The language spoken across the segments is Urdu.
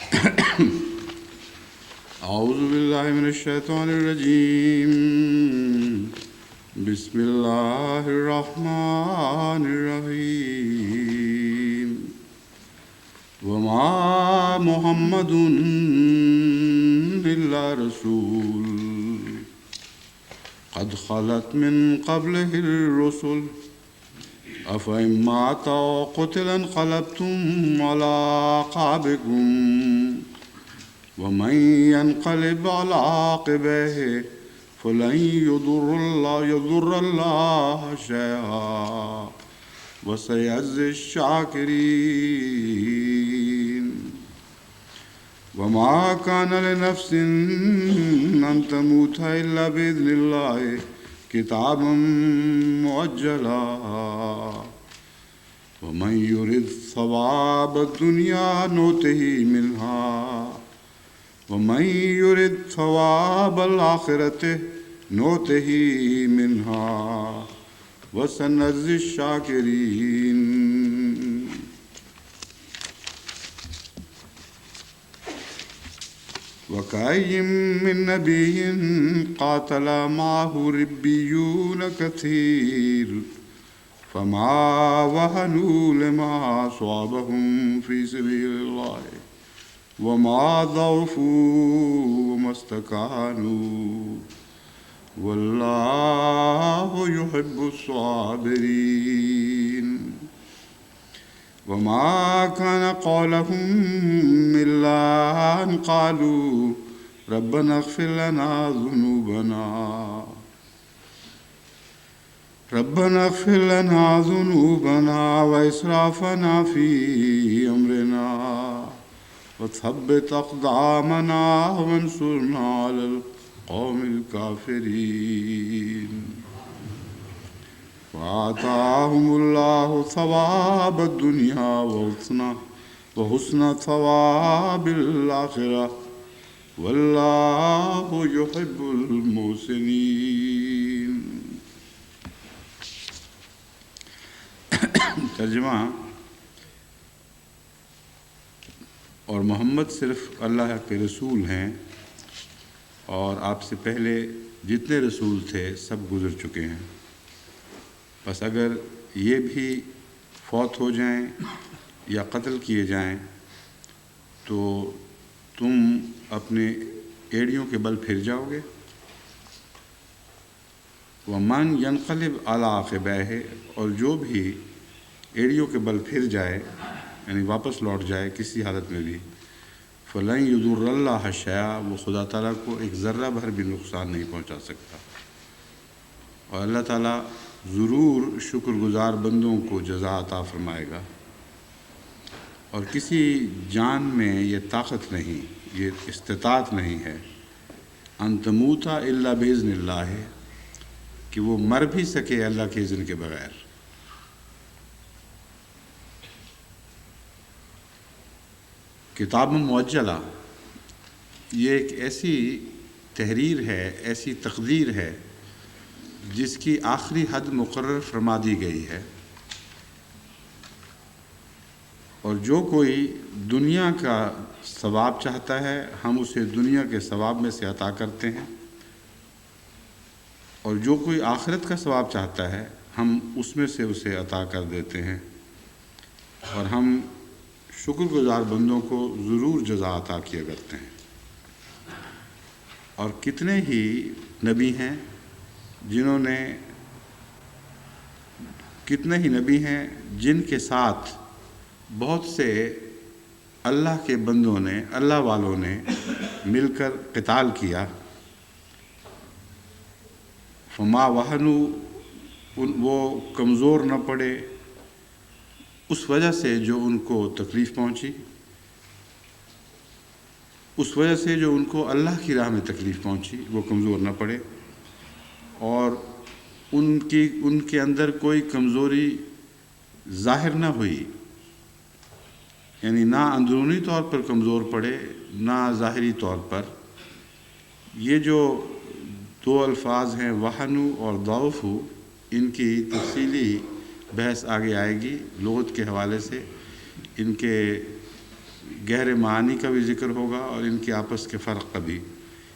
أعوذ بالله من الشيطان الرجيم. بسم الله الرحمن الرحيم. وما محمد إلا رسول قد خلت من قبله الرسل أفإن مات أو قتل انقلبتم على أعقابكم ومن ينقلب على عاقبيه فلن يضر الله شيئا وسيجزي الشاكرين. وما كان لنفس أن تموت إلا بإذن الله كتابا مؤجلا ومن يرد ثواب الدنيا نؤته منها ومن يرد ثواب الآخرة نؤته منها وسنجزي الشاكرين. وكأي من نبي قاتل معه ربيون كثير فما وهنوا لما أصابهم في سبيل الله وما ضعفوا وما استكانوا والله يحب الصابرين. وما كان قولهم إلا أن قالوا ربنا اغفر لنا ذنوبنا وإسرافنا في أمرنا وثبت أقدامنا وانصرنا على القوم الكافرين. وآتاهم الله ثواب الدنيا وحسن ثواب الآخرة والله يحب المحسنين. ترجمہ: اور محمد صرف اللہ کے رسول ہیں اور آپ سے پہلے جتنے رسول تھے سب گزر چکے ہیں، بس اگر یہ بھی فوت ہو جائیں یا قتل کیے جائیں تو تم اپنے ایڑیوں کے بل پھر جاؤ گے. وَمَنْ يَنْقَلِبْ عَلَىٰ عَقِبَیْهِ، اور جو بھی ایڑیوں کے بل پھر جائے یعنی واپس لوٹ جائے کسی حالت میں بھی، فَلَنْ يُضُرَّ اللَّهَ شَيْئًا، وہ خدا تعالیٰ کو ایک ذرہ بھر بھی نقصان نہیں پہنچا سکتا. اور اللہ تعالیٰ ضرور شکر گزار بندوں کو جزا عطا فرمائے گا. اور کسی جان میں یہ طاقت نہیں، یہ استطاعت نہیں ہے ان تموت الا باذن اللہ، کہ وہ مر بھی سکے اللہ کے اذن کے بغیر. کتاب معجلہ یہ ایک ایسی تحریر ہے، ایسی تقدیر ہے جس کی آخری حد مقرر فرما دی گئی ہے، اور جو کوئی دنیا کا ثواب چاہتا ہے ہم اسے دنیا کے ثواب میں سے عطا کرتے ہیں، اور جو کوئی آخرت کا ثواب چاہتا ہے ہم اس میں سے اسے عطا کر دیتے ہیں، اور ہم شکر گزار بندوں کو ضرور جزا عطا کیا کرتے ہیں. اور کتنے ہی نبی ہیں جن کے ساتھ بہت سے اللہ کے بندوں نے، اللہ والوں نے مل کر قتال کیا. فما وہنوا، وہ کمزور نہ پڑے اس وجہ سے جو ان کو تکلیف پہنچی، اس وجہ سے جو ان کو اللہ کی راہ میں تکلیف پہنچی وہ کمزور نہ پڑے، اور ان کے اندر کوئی کمزوری ظاہر نہ ہوئی، یعنی نہ اندرونی طور پر کمزور پڑے نہ ظاہری طور پر. یہ جو دو الفاظ ہیں وہنو اور ضعف، ان کی تفصیلی بحث آگے آئے گی لغت کے حوالے سے. ان کے گہرے معانی کا بھی ذکر ہوگا اور ان کے آپس کے فرق کا بھی،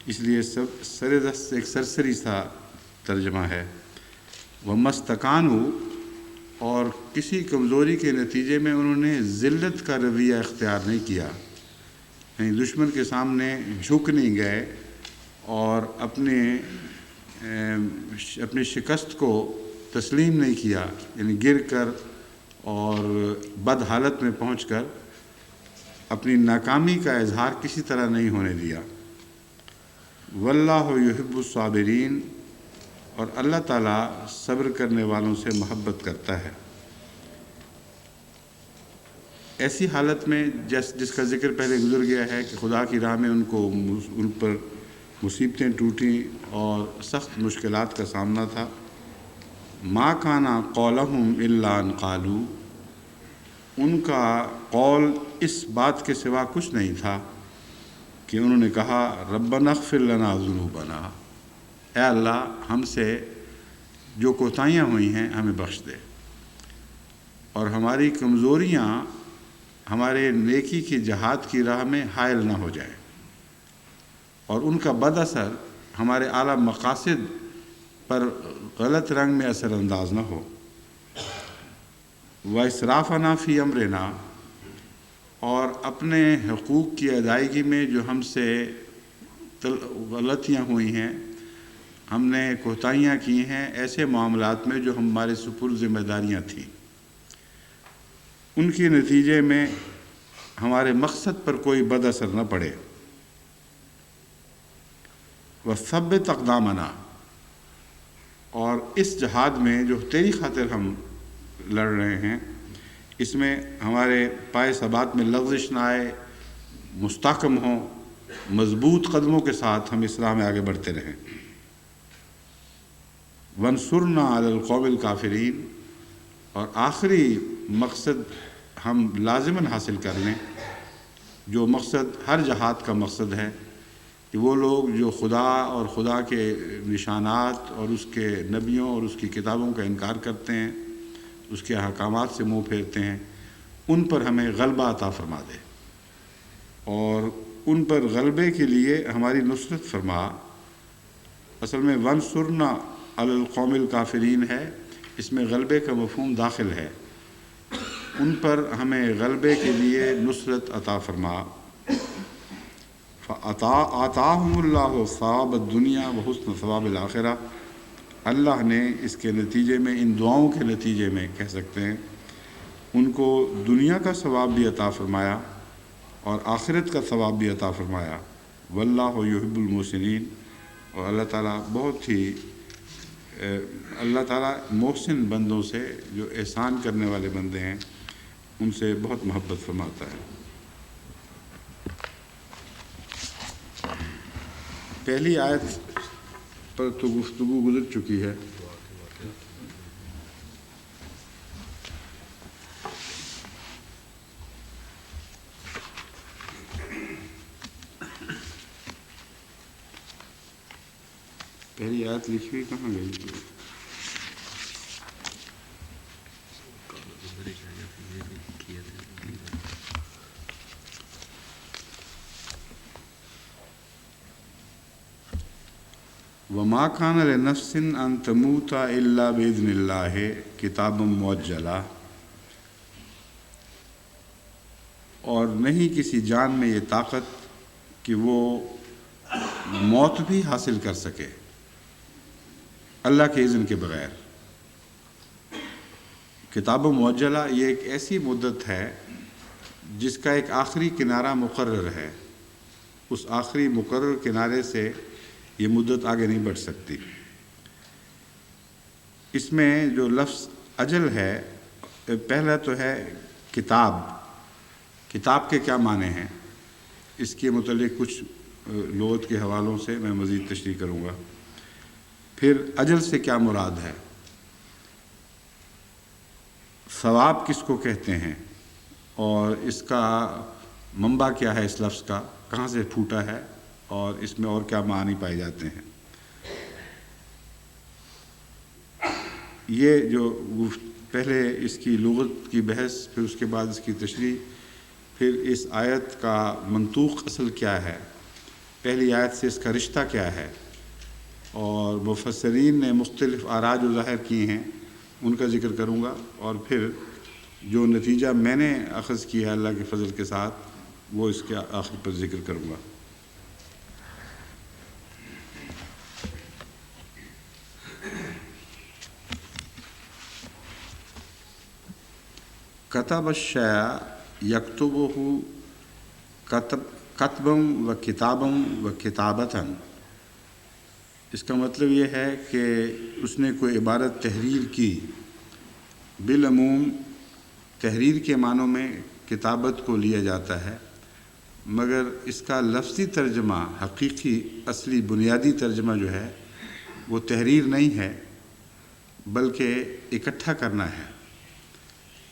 اس لیے سب سر دست ایک سرسری سا ترجمہ ہے۔ وَمَسْتَكَانُوا، اور کسی کمزوری کے نتیجے میں انہوں نے ذلت کا رویہ اختیار نہیں کیا، یعنی دشمن کے سامنے جھک نہیں گئے اور اپنی شکست کو تسلیم نہیں کیا، یعنی گر کر اور بد حالت میں پہنچ کر اپنی ناکامی کا اظہار کسی طرح نہیں ہونے دیا۔ واللہ یحب الصابرین، اور اللہ تعالیٰ صبر کرنے والوں سے محبت کرتا ہے۔ ایسی حالت میں جس کا ذکر پہلے گزر گیا ہے کہ خدا کی راہ میں ان پر مصیبتیں ٹوٹیں اور سخت مشکلات کا سامنا تھا۔ ما کان قولہم الا ان قالوا، ان کا قول اس بات کے سوا کچھ نہیں تھا کہ انہوں نے کہا ربنا اغفر لنا ذنوبنا، اے اللہ ہم سے جو کوتاہیاں ہوئی ہیں ہمیں بخش دے، اور ہماری کمزوریاں ہمارے نیکی کی جہاد کی راہ میں حائل نہ ہو جائیں، اور ان کا بد اثر ہمارے اعلیٰ مقاصد پر غلط رنگ میں اثر انداز نہ ہو۔ وَإِسْرَافَنَا فِي أَمْرِنَا، اور اپنے حقوق کی ادائیگی میں جو ہم سے غلطیاں ہوئی ہیں، ہم نے کوتاہیاں کی ہیں ایسے معاملات میں جو ہمارے سپرد ذمہ داریاں تھیں، ان کے نتیجے میں ہمارے مقصد پر کوئی بد اثر نہ پڑے۔ وَثَبِّتْ أَقْدَامَنَا، اور اس جہاد میں جو تیری خاطر ہم لڑ رہے ہیں اس میں ہمارے پائے ثبات میں لغزش نہ آئے، مستحکم ہوں، مضبوط قدموں کے ساتھ ہم اس راہ میں آگے بڑھتے رہیں۔ وَانصُرْنَا عَلَى الْقَوْمِ الْكَافِرِينَ، اور آخری مقصد ہم لازماً حاصل کر لیں، جو مقصد ہر جہاد کا مقصد ہے، کہ وہ لوگ جو خدا اور خدا کے نشانات اور اس کے نبیوں اور اس کی کتابوں کا انکار کرتے ہیں، اس کے احکامات سے منہ پھیرتے ہیں، ان پر ہمیں غلبہ عطا فرما دے، اور ان پر غلبے کے لیے ہماری نصرت فرما۔ اصل میں وَانصُرْنَا عَلَى الْقَوْمِ الْكَافِرِينَ ہے، اس میں غلبے کا مفہوم داخل ہے، ان پر ہمیں غلبے کے لیے نصرت عطا فرما۔ فَآتَاهُمُ اللَّهُ ثَوَابَ الدُّنْيَا وَحُسْنَ ثَوَابِ الْآخِرَةِ، اللہ نے اس کے نتیجے میں، ان دعاؤں کے نتیجے میں کہہ سکتے ہیں، ان کو دنیا کا ثواب بھی عطا فرمایا اور آخرت کا ثواب بھی عطا فرمایا۔ واللہ یحب المحسنین، اور اللہ تعالیٰ اللہ تعالیٰ محسن بندوں سے، جو احسان کرنے والے بندے ہیں، ان سے بہت محبت فرماتا ہے۔ پہلی آیت پر تو گفتگو گزر چکی ہے، پہلی آیت لکھی ہوئی کہاں گئی؟ وَمَا كَانَ لِنَفْسٍ أَن تَمُوتَ إِلَّا بِإِذْنِ اللَّهِ كِتَابًا مُؤَجَّلًا، اور نہیں کسی جان میں یہ طاقت کہ وہ موت بھی حاصل کر سکے اللہ کے اذن کے بغیر۔ کتاب معجلہ یہ ایک ایسی مدت ہے جس کا ایک آخری کنارہ مقرر ہے، اس آخری مقرر کنارے سے یہ مدت آگے نہیں بڑھ سکتی۔ اس میں جو لفظ اجل ہے، پہلا تو ہے کتاب، کتاب کے کیا معنی ہیں، اس کے متعلق کچھ لغت کے حوالوں سے میں مزید تشریح کروں گا۔ پھر اجل سے کیا مراد ہے، ثواب کس کو کہتے ہیں، اور اس کا منبع کیا ہے، اس لفظ کا کہاں سے پھوٹا ہے، اور اس میں اور کیا معنی پائے جاتے ہیں۔ یہ جو پہلے اس کی لغت کی بحث، پھر اس کے بعد اس کی تشریح، پھر اس آیت کا منطوق اصل کیا ہے، پہلی آیت سے اس کا رشتہ کیا ہے، اور مفسرین نے مختلف آراء جو ظاہر کی ہیں ان کا ذکر کروں گا، اور پھر جو نتیجہ میں نے اخذ کیا ہے اللہ کے فضل کے ساتھ وہ اس کے آخر پر ذکر کروں گا۔ کتب الشیء یکتبہ کتبم و کتابم و کتابتاً، اس کا مطلب یہ ہے کہ اس نے کوئی عبارت تحریر کی۔ بالعموم تحریر کے معنوں میں کتابت کو لیا جاتا ہے، مگر اس کا لفظی ترجمہ، حقیقی اصلی بنیادی ترجمہ جو ہے وہ تحریر نہیں ہے بلکہ اکٹھا کرنا ہے۔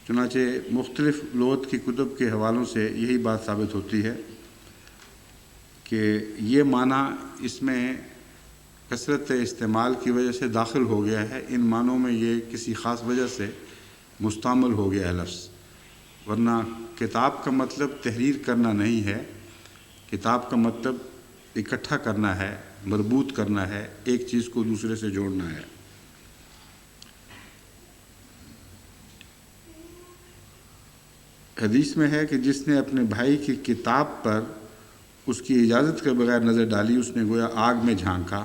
چنانچہ مختلف لغت کی کتب کے حوالوں سے یہی بات ثابت ہوتی ہے کہ یہ معنی اس میں کثرت استعمال کی وجہ سے داخل ہو گیا ہے، ان معنوں میں یہ کسی خاص وجہ سے مستعمل ہو گیا ہے لفظ، ورنہ کتاب کا مطلب تحریر کرنا نہیں ہے، کتاب کا مطلب اکٹھا کرنا ہے، مربوط کرنا ہے، ایک چیز کو دوسرے سے جوڑنا ہے۔ حدیث میں ہے کہ جس نے اپنے بھائی کی کتاب پر اس کی اجازت کے بغیر نظر ڈالی، اس نے گویا آگ میں جھانکا،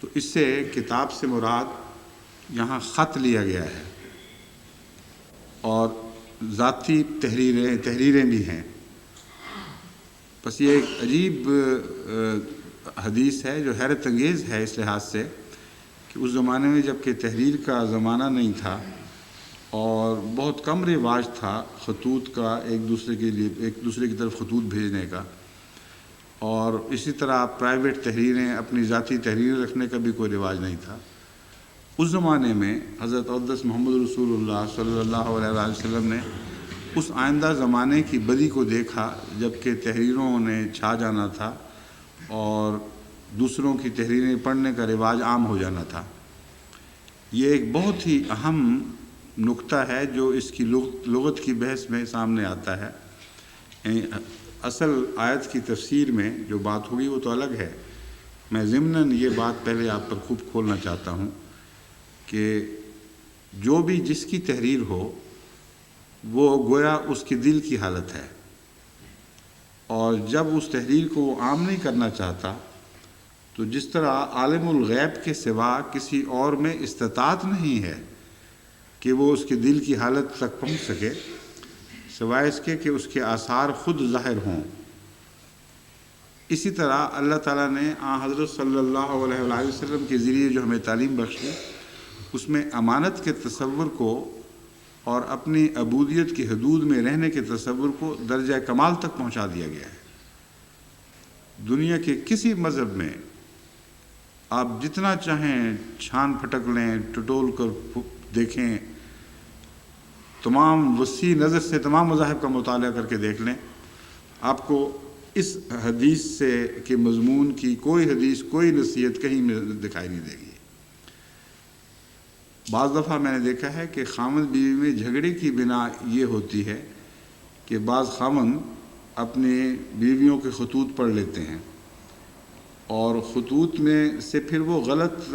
تو اس سے کتاب سے مراد یہاں خط لیا گیا ہے، اور ذاتی تحریریں بھی ہیں۔ بس یہ ایک عجیب حدیث ہے جو حیرت انگیز ہے اس لحاظ سے کہ اس زمانے میں جب کہ تحریر کا زمانہ نہیں تھا اور بہت کم رواج تھا خطوط کا، ایک دوسرے کی طرف خطوط بھیجنے کا، اور اسی طرح پرائیویٹ تحریریں، اپنی ذاتی تحریریں رکھنے کا بھی کوئی رواج نہیں تھا، اس زمانے میں حضرت اقدس محمد رسول اللہ صلی اللہ علیہ وآلہ وسلم نے اس آئندہ زمانے کی بدی کو دیکھا جب کہ تحریروں نے چھا جانا تھا اور دوسروں کی تحریریں پڑھنے کا رواج عام ہو جانا تھا۔ یہ ایک بہت ہی اہم نقطہ ہے جو اس کی لغت کی بحث میں سامنے آتا ہے۔ یعنی اصل آیت کی تفسیر میں جو بات ہوگی وہ تو الگ ہے، میں ضمناً یہ بات پہلے آپ پر خوب کھولنا چاہتا ہوں کہ جو بھی جس کی تحریر ہو وہ گویا اس کے دل کی حالت ہے، اور جب اس تحریر کو وہ عام نہیں کرنا چاہتا تو جس طرح عالم الغیب کے سوا کسی اور میں استطاعت نہیں ہے کہ وہ اس کے دل کی حالت تک پہنچ سکے سوائے اس کے کہ اس کے آثار خود ظاہر ہوں، اسی طرح اللہ تعالیٰ نے حضرت صلی اللہ علیہ وآلہ وسلم کے ذریعے جو ہمیں تعلیم بخشی اس میں امانت کے تصور کو اور اپنی عبودیت کی حدود میں رہنے کے تصور کو درجہ کمال تک پہنچا دیا گیا ہے۔ دنیا کے کسی مذہب میں آپ جتنا چاہیں چھان پھٹک لیں، ٹٹول کر دیکھیں، تمام وسیع نظر سے تمام مذاہب کا مطالعہ کر کے دیکھ لیں، آپ کو اس حدیث سے کہ مضمون کی کوئی حدیث، کوئی نصیحت کہیں میں دکھائی نہیں دے گی۔ بعض دفعہ میں نے دیکھا ہے کہ خامند بیوی میں جھگڑے کی بنا یہ ہوتی ہے کہ بعض خامند اپنی بیویوں کے خطوط پڑھ لیتے ہیں اور خطوط میں سے پھر وہ غلط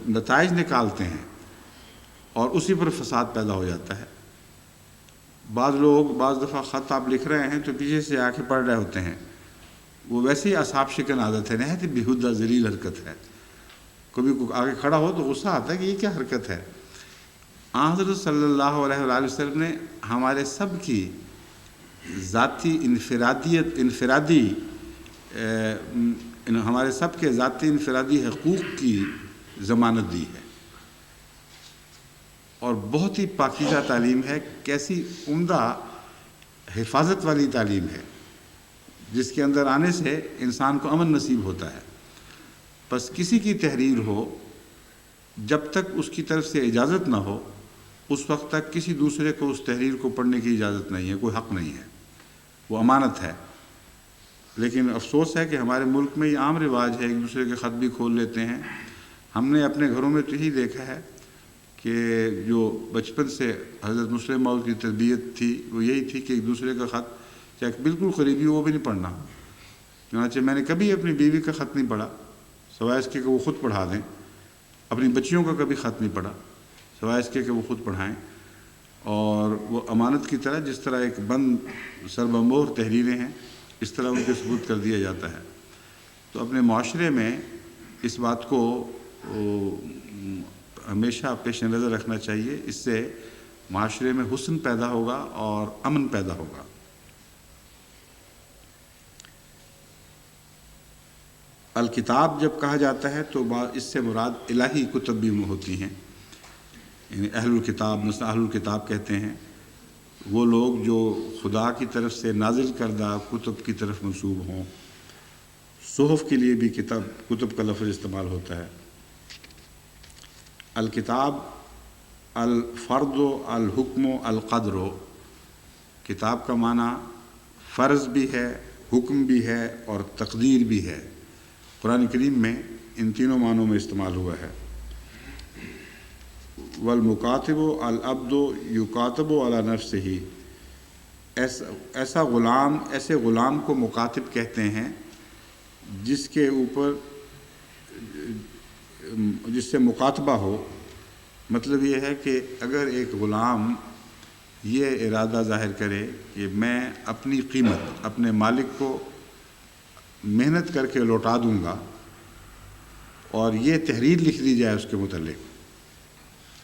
نتائج نکالتے ہیں اور اسی پر فساد پیدا ہو جاتا ہے۔ بعض لوگ بعض دفعہ خط آپ لکھ رہے ہیں تو پیچھے سے آ کے پڑھ رہے ہوتے ہیں، وہ ویسے ہی اعصاب شکن عادت ہے، نہایت بیہودہ ذلیل حرکت ہے، کبھی آگے کھڑا ہو تو غصہ آتا ہے کہ یہ کیا حرکت ہے۔ حضرت صلی اللہ علیہ وآلہ وسلم نے ہمارے سب کی ذاتی ہمارے سب کے ذاتی انفرادی حقوق کی ضمانت دی ہے، اور بہت ہی پاکیزہ تعلیم ہے، کیسی عمدہ حفاظت والی تعلیم ہے جس کے اندر آنے سے انسان کو امن نصیب ہوتا ہے۔ بس کسی کی تحریر ہو، جب تک اس کی طرف سے اجازت نہ ہو اس وقت تک کسی دوسرے کو اس تحریر کو پڑھنے کی اجازت نہیں ہے، کوئی حق نہیں ہے، وہ امانت ہے۔ لیکن افسوس ہے کہ ہمارے ملک میں یہ عام رواج ہے، ایک دوسرے کے خط بھی کھول لیتے ہیں۔ ہم نے اپنے گھروں میں تو یہی دیکھا ہے کہ جو بچپن سے حضرت مسلم موعود کی تربیت تھی وہ یہی تھی کہ ایک دوسرے کا خط چاہے بالکل قریبی ہو وہ بھی نہیں پڑھنا. چنانچہ میں نے کبھی اپنی بیوی کا خط نہیں پڑھا سوائے اس کے کہ وہ خود پڑھا دیں. اپنی بچیوں کا کبھی خط نہیں پڑھا سوائے اس کے کہ وہ خود پڑھائیں. اور وہ امانت کی طرح جس طرح ایک بند سربمہر تحریریں ہیں اس طرح ان کے ثبوت کر دیا جاتا ہے. تو اپنے معاشرے میں اس بات کو ہمیشہ پیش نظر رکھنا چاہیے. اس سے معاشرے میں حسن پیدا ہوگا اور امن پیدا ہوگا. الکتاب جب کہا جاتا ہے تو اس سے مراد الہی کتب بھی ہوتی ہیں. یعنی اہل الکتاب، مثلا اہل الکتاب کہتے ہیں وہ لوگ جو خدا کی طرف سے نازل کردہ کتب کی طرف منسوب ہوں. صحف کے لیے بھی کتب کا لفظ استعمال ہوتا ہے. الکتاب الفرد و الحکم و القدر و، کتاب کا معنی فرض بھی ہے، حکم بھی ہے اور تقدیر بھی ہے. قرآن کریم میں ان تینوں معنوں میں استعمال ہوا ہے. والمکاتب العبد یکاتب علی نفسہ، ایسے غلام کو مکاتب کہتے ہیں جس کے اوپر جس سے مکاتبہ ہو. مطلب یہ ہے کہ اگر ایک غلام یہ ارادہ ظاہر کرے کہ میں اپنی قیمت اپنے مالک کو محنت کر کے لوٹا دوں گا، اور یہ تحریر لکھ دی جائے اس کے متعلق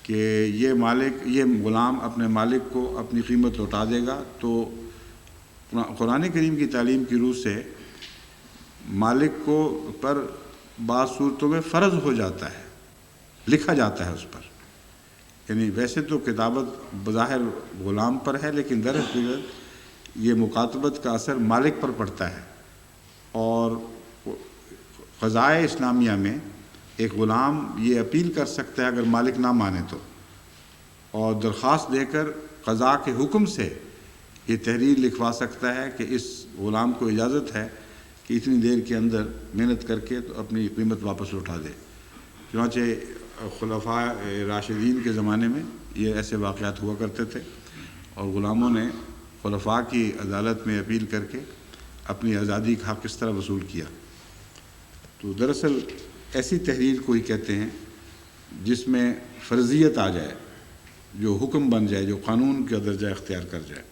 کہ یہ غلام اپنے مالک کو اپنی قیمت لوٹا دے گا، تو قرآن کریم کی تعلیم کی روح سے مالک کو پر بعض صورتوں میں فرض ہو جاتا ہے، لکھا جاتا ہے اس پر. یعنی ویسے تو کتابت بظاہر غلام پر ہے، لیکن در حقیقت یہ مکاتبت کا اثر مالک پر پڑتا ہے. اور قضائے اسلامیہ میں ایک غلام یہ اپیل کر سکتا ہے اگر مالک نہ مانے تو، اور درخواست دے کر قضاء کے حکم سے یہ تحریر لکھوا سکتا ہے کہ اس غلام کو اجازت ہے کہ اتنی دیر کے اندر محنت کر کے تو اپنی قیمت واپس لوٹا دے. چنانچہ خلفاء راشدین کے زمانے میں یہ ایسے واقعات ہوا کرتے تھے، اور غلاموں نے خلفاء کی عدالت میں اپیل کر کے اپنی آزادی کا حق کس طرح وصول کیا. تو دراصل ایسی تحریر کو ہی کہتے ہیں جس میں فرضیت آ جائے، جو حکم بن جائے، جو قانون کا درجہ اختیار کر جائے.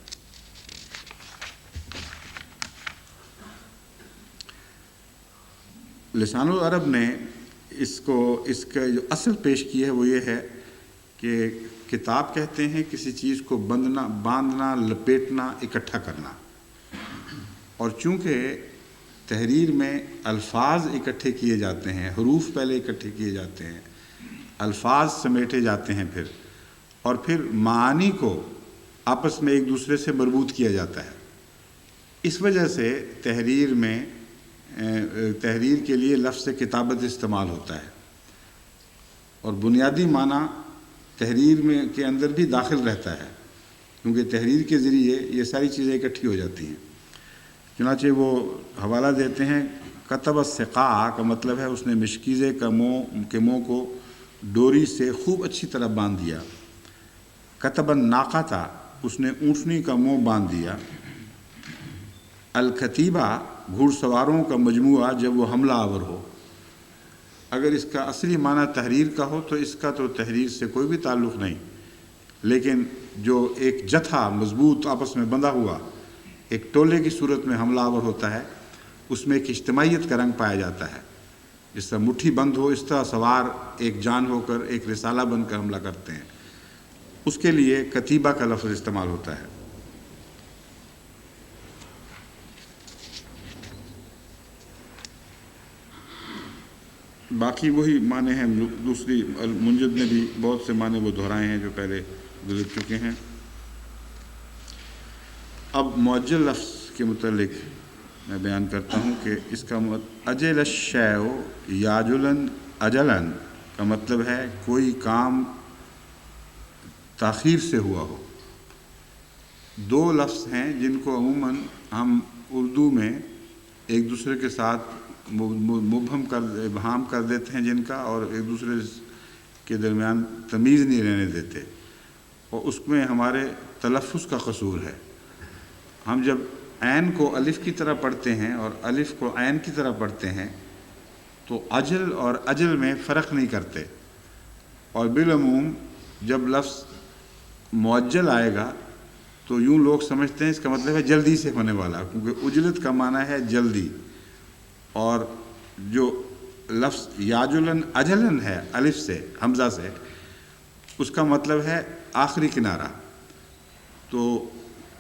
لسان العرب نے اس کا جو اصل پیش کی ہے وہ یہ ہے کہ کتاب کہتے ہیں کسی چیز کو باندھنا، لپیٹنا، اکٹھا کرنا. اور چونکہ تحریر میں الفاظ اکٹھے کیے جاتے ہیں، حروف پہلے اکٹھے کیے جاتے ہیں، الفاظ سمیٹے جاتے ہیں اور پھر معانی کو آپس میں ایک دوسرے سے مربوط کیا جاتا ہے. اس وجہ سے تحریر کے لیے لفظ کتابت استعمال ہوتا ہے. اور بنیادی معنی تحریر میں کے اندر بھی داخل رہتا ہے، کیونکہ تحریر کے ذریعے یہ ساری چیزیں اکٹھی ہو جاتی ہیں. چنانچہ وہ حوالہ دیتے ہیں کتب السقاء کا مطلب ہے اس نے مشکیزے کے منہ کو ڈوری سے خوب اچھی طرح باندھ دیا. کتب الناقہ تھا، اس نے اونٹنی کا منہ باندھ دیا. الکتیبہ گھوڑ سواروں کا مجموعہ جب وہ حملہ آور ہو. اگر اس کا اصلی معنی تحریر کا ہو تو اس کا تو تحریر سے کوئی بھی تعلق نہیں، لیکن جو ایک جتھا مضبوط آپس میں بندھا ہوا ایک ٹولے کی صورت میں حملہ آور ہوتا ہے، اس میں ایک اجتماعیت کا رنگ پایا جاتا ہے. جس طرح مٹھی بند ہو اس طرح سوار ایک جان ہو کر ایک رسالہ بن کر حملہ کرتے ہیں. اس کے لیے کتیبہ کا لفظ استعمال ہوتا ہے. باقی وہی معنی ہیں. دوسری المنجد نے بھی بہت سے معنی وہ دہرائے ہیں جو پہلے گزر چکے ہیں. اب معجل لفظ کے متعلق میں بیان کرتا ہوں کہ اس کا اجل الشیء یاجلن اجلن کا مطلب ہے کوئی کام تاخیر سے ہوا ہو. دو لفظ ہیں جن کو عموماً ہم اردو میں ایک دوسرے کے ساتھ ابہام کر دیتے ہیں جن کا، اور ایک دوسرے کے درمیان تمیز نہیں رہنے دیتے، اور اس میں ہمارے تلفظ کا قصور ہے. ہم جب عین کو الف کی طرح پڑھتے ہیں اور الف کو عین کی طرح پڑھتے ہیں تو اجل اور اجل میں فرق نہیں کرتے، اور بالعموم جب لفظ معجل آئے گا تو یوں لوگ سمجھتے ہیں اس کا مطلب ہے جلدی سے ہونے والا، کیونکہ اجلت کا معنی ہے جلدی، اور جو لفظ یاجلن اجلن ہے الف سے حمزہ سے، اس کا مطلب ہے آخری کنارہ، تو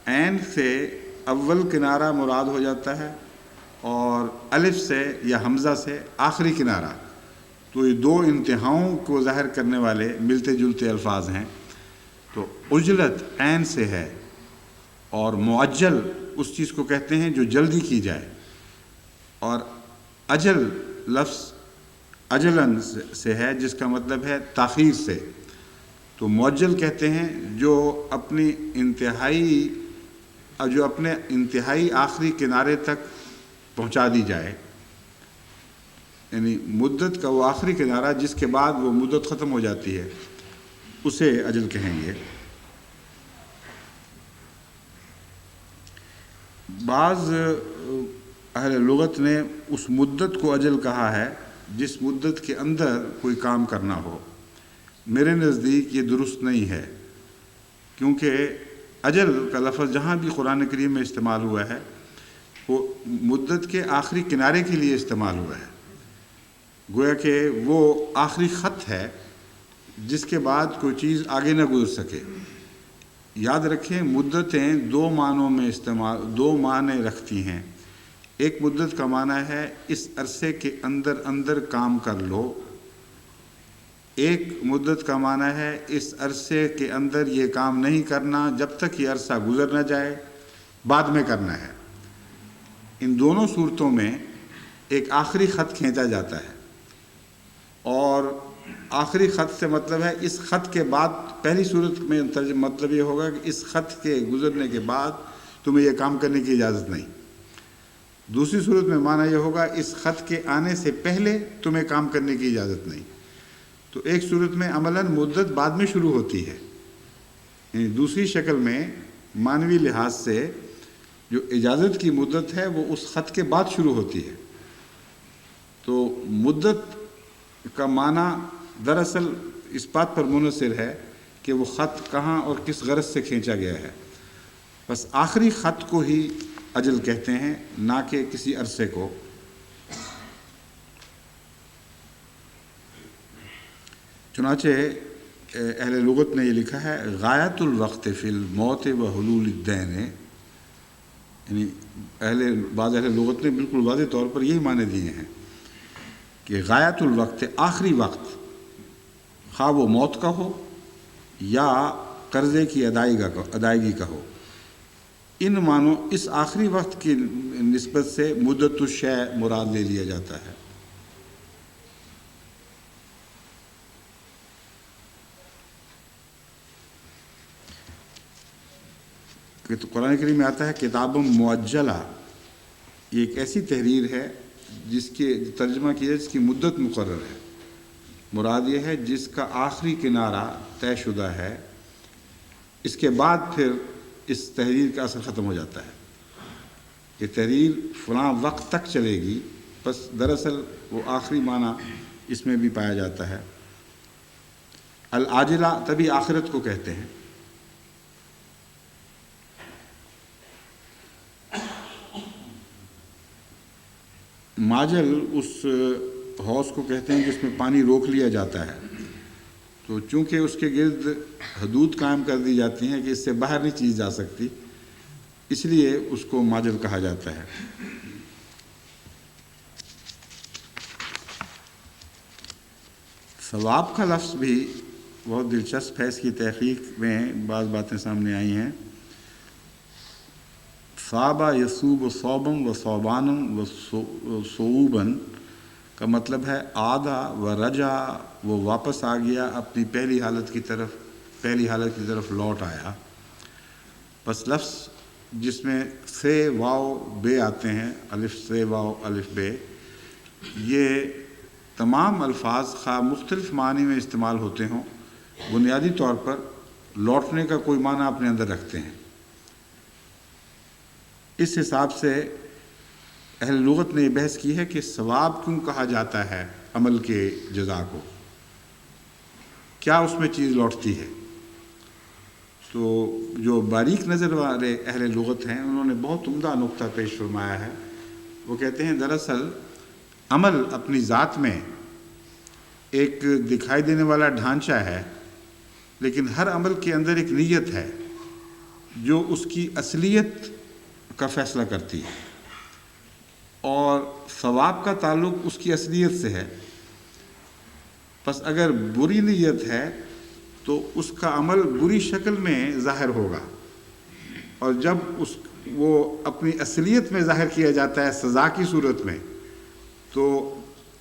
عین سے اول کنارہ مراد ہو جاتا ہے اور الف سے یا حمزہ سے آخری کنارہ، تو یہ دو انتہاؤں کو ظاہر کرنے والے ملتے جلتے الفاظ ہیں۔ تو عجلت عین سے ہے اور معجل اس چیز کو کہتے ہیں جو جلدی کی جائے، اور اجل لفظ اجلن سے ہے جس کا مطلب ہے تاخیر سے، تو معجل کہتے ہیں جو اپنے انتہائی آخری کنارے تک پہنچا دی جائے، یعنی مدت کا وہ آخری کنارہ جس کے بعد وہ مدت ختم ہو جاتی ہے، اسے اجل کہیں گے۔ بعض اہل لغت نے اس مدت کو اجل کہا ہے جس مدت کے اندر کوئی کام کرنا ہو۔ میرے نزدیک یہ درست نہیں ہے، کیونکہ اجل کا لفظ جہاں بھی قرآن کریم میں استعمال ہوا ہے وہ مدت کے آخری کنارے کے لیے استعمال ہوا ہے، گویا کہ وہ آخری خط ہے جس کے بعد کوئی چیز آگے نہ گزر سکے۔ یاد رکھیں مدتیں دو معنی رکھتی ہیں۔ ایک مدت کا معنی ہے اس عرصے کے اندر اندر کام کر لو، ایک مدت کا معنی ہے اس عرصے کے اندر یہ کام نہیں کرنا جب تک یہ عرصہ گزر نہ جائے، بعد میں کرنا ہے۔ ان دونوں صورتوں میں ایک آخری خط کھینچا جاتا ہے، اور آخری خط سے مطلب ہے اس خط کے بعد، پہلی صورت میں مطلب یہ ہوگا کہ اس خط کے گزرنے کے بعد تمہیں یہ کام کرنے کی اجازت نہیں، دوسری صورت میں معنی یہ ہوگا اس خط کے آنے سے پہلے تمہیں کام کرنے کی اجازت نہیں۔ تو ایک صورت میں عملاً مدت بعد میں شروع ہوتی ہے، یعنی دوسری شکل میں معنوی لحاظ سے جو اجازت کی مدت ہے وہ اس خط کے بعد شروع ہوتی ہے۔ تو مدت کا معنی دراصل اس بات پر منحصر ہے کہ وہ خط کہاں اور کس غرض سے کھینچا گیا ہے، بس آخری خط کو ہی اجل کہتے ہیں، نہ کہ کسی عرصے کو۔ چنانچہ اہل لغت نے یہ لکھا ہے غایت الوقت فی الموت و حلول الدین، یعنی بعض اہل لغت نے بالکل واضح طور پر یہی معنی دیے ہیں کہ غایت الوقت آخری وقت، خواہ وہ موت کا ہو یا قرضے کی ادائیگی کا ہو، ان معنوں اس آخری وقت کی نسبت سے مدت الشیء مراد لے لیا جاتا ہے۔ تو قرآن کریم میں آتا ہے کتاب معجلہ، یہ ایک ایسی تحریر ہے جس کے ترجمہ کیا جس کی مدت مقرر ہے، مراد یہ ہے جس کا آخری کنارہ طے شدہ ہے، اس کے بعد پھر اس تحریر کا اثر ختم ہو جاتا ہے۔ یہ تحریر فلاں وقت تک چلے گی، بس دراصل وہ آخری معنی اس میں بھی پایا جاتا ہے۔ العاجلہ تبھی آخرت کو کہتے ہیں۔ ماجل اس حوض کو کہتے ہیں جس میں پانی روک لیا جاتا ہے، تو چونکہ اس کے گرد حدود قائم کر دی جاتی ہیں کہ اس سے باہر نہیں چیز جا سکتی، اس لیے اس کو ماجل کہا جاتا ہے۔ ثواب کا لفظ بھی بہت دلچسپ ہے، اس کی تحقیق میں بعض باتیں سامنے آئی ہیں۔ صابہ یصوب صوبم و صوبانم و صوبن کا مطلب ہے آدھا و رجا، وہ واپس آ گیا اپنی پہلی حالت کی طرف لوٹ آیا۔ بس لفظ جس میں سے واو بے آتے ہیں، الف سے واو الف بے، یہ تمام الفاظ خواہ مختلف معنی میں استعمال ہوتے ہوں، بنیادی طور پر لوٹنے کا کوئی معنی اپنے اندر رکھتے ہیں۔ اس حساب سے اہل لغت نے یہ بحث کی ہے کہ ثواب کیوں کہا جاتا ہے عمل کے جزا کو، کیا اس میں چیز لوٹتی ہے؟ تو جو باریک نظر والے اہل لغت ہیں انہوں نے بہت عمدہ نقطہ پیش فرمایا ہے۔ وہ کہتے ہیں دراصل عمل اپنی ذات میں ایک دکھائی دینے والا ڈھانچہ ہے، لیکن ہر عمل کے اندر ایک نیت ہے جو اس کی اصلیت کا فیصلہ کرتی ہے، اور ثواب کا تعلق اس کی اصلیت سے ہے۔ پس اگر بری نیت ہے تو اس کا عمل بری شکل میں ظاہر ہوگا، اور جب وہ اپنی اصلیت میں ظاہر کیا جاتا ہے سزا کی صورت میں، تو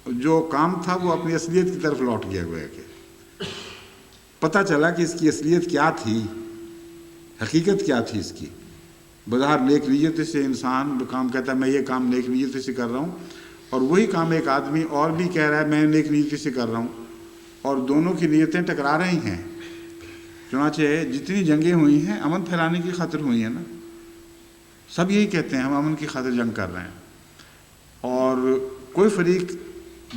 جو کام تھا وہ اپنی اصلیت کی طرف لوٹ گیا ہوا ہے کہ پتہ چلا کہ اس کی اصلیت کیا تھی، حقیقت کیا تھی اس کی۔ بظاہر نیک نیت سے انسان کام کہتا ہے میں یہ کام نیک نیت سے کر رہا ہوں، اور وہی کام ایک آدمی اور بھی کہہ رہا ہے میں نیک نیت سے کر رہا ہوں، اور دونوں کی نیتیں ٹکرا رہی ہیں۔ چنانچہ جتنی جنگیں ہوئی ہیں امن پھیلانے کی خاطر ہوئی ہیں نا، سب یہی کہتے ہیں ہم امن کی خاطر جنگ کر رہے ہیں، اور کوئی فریق،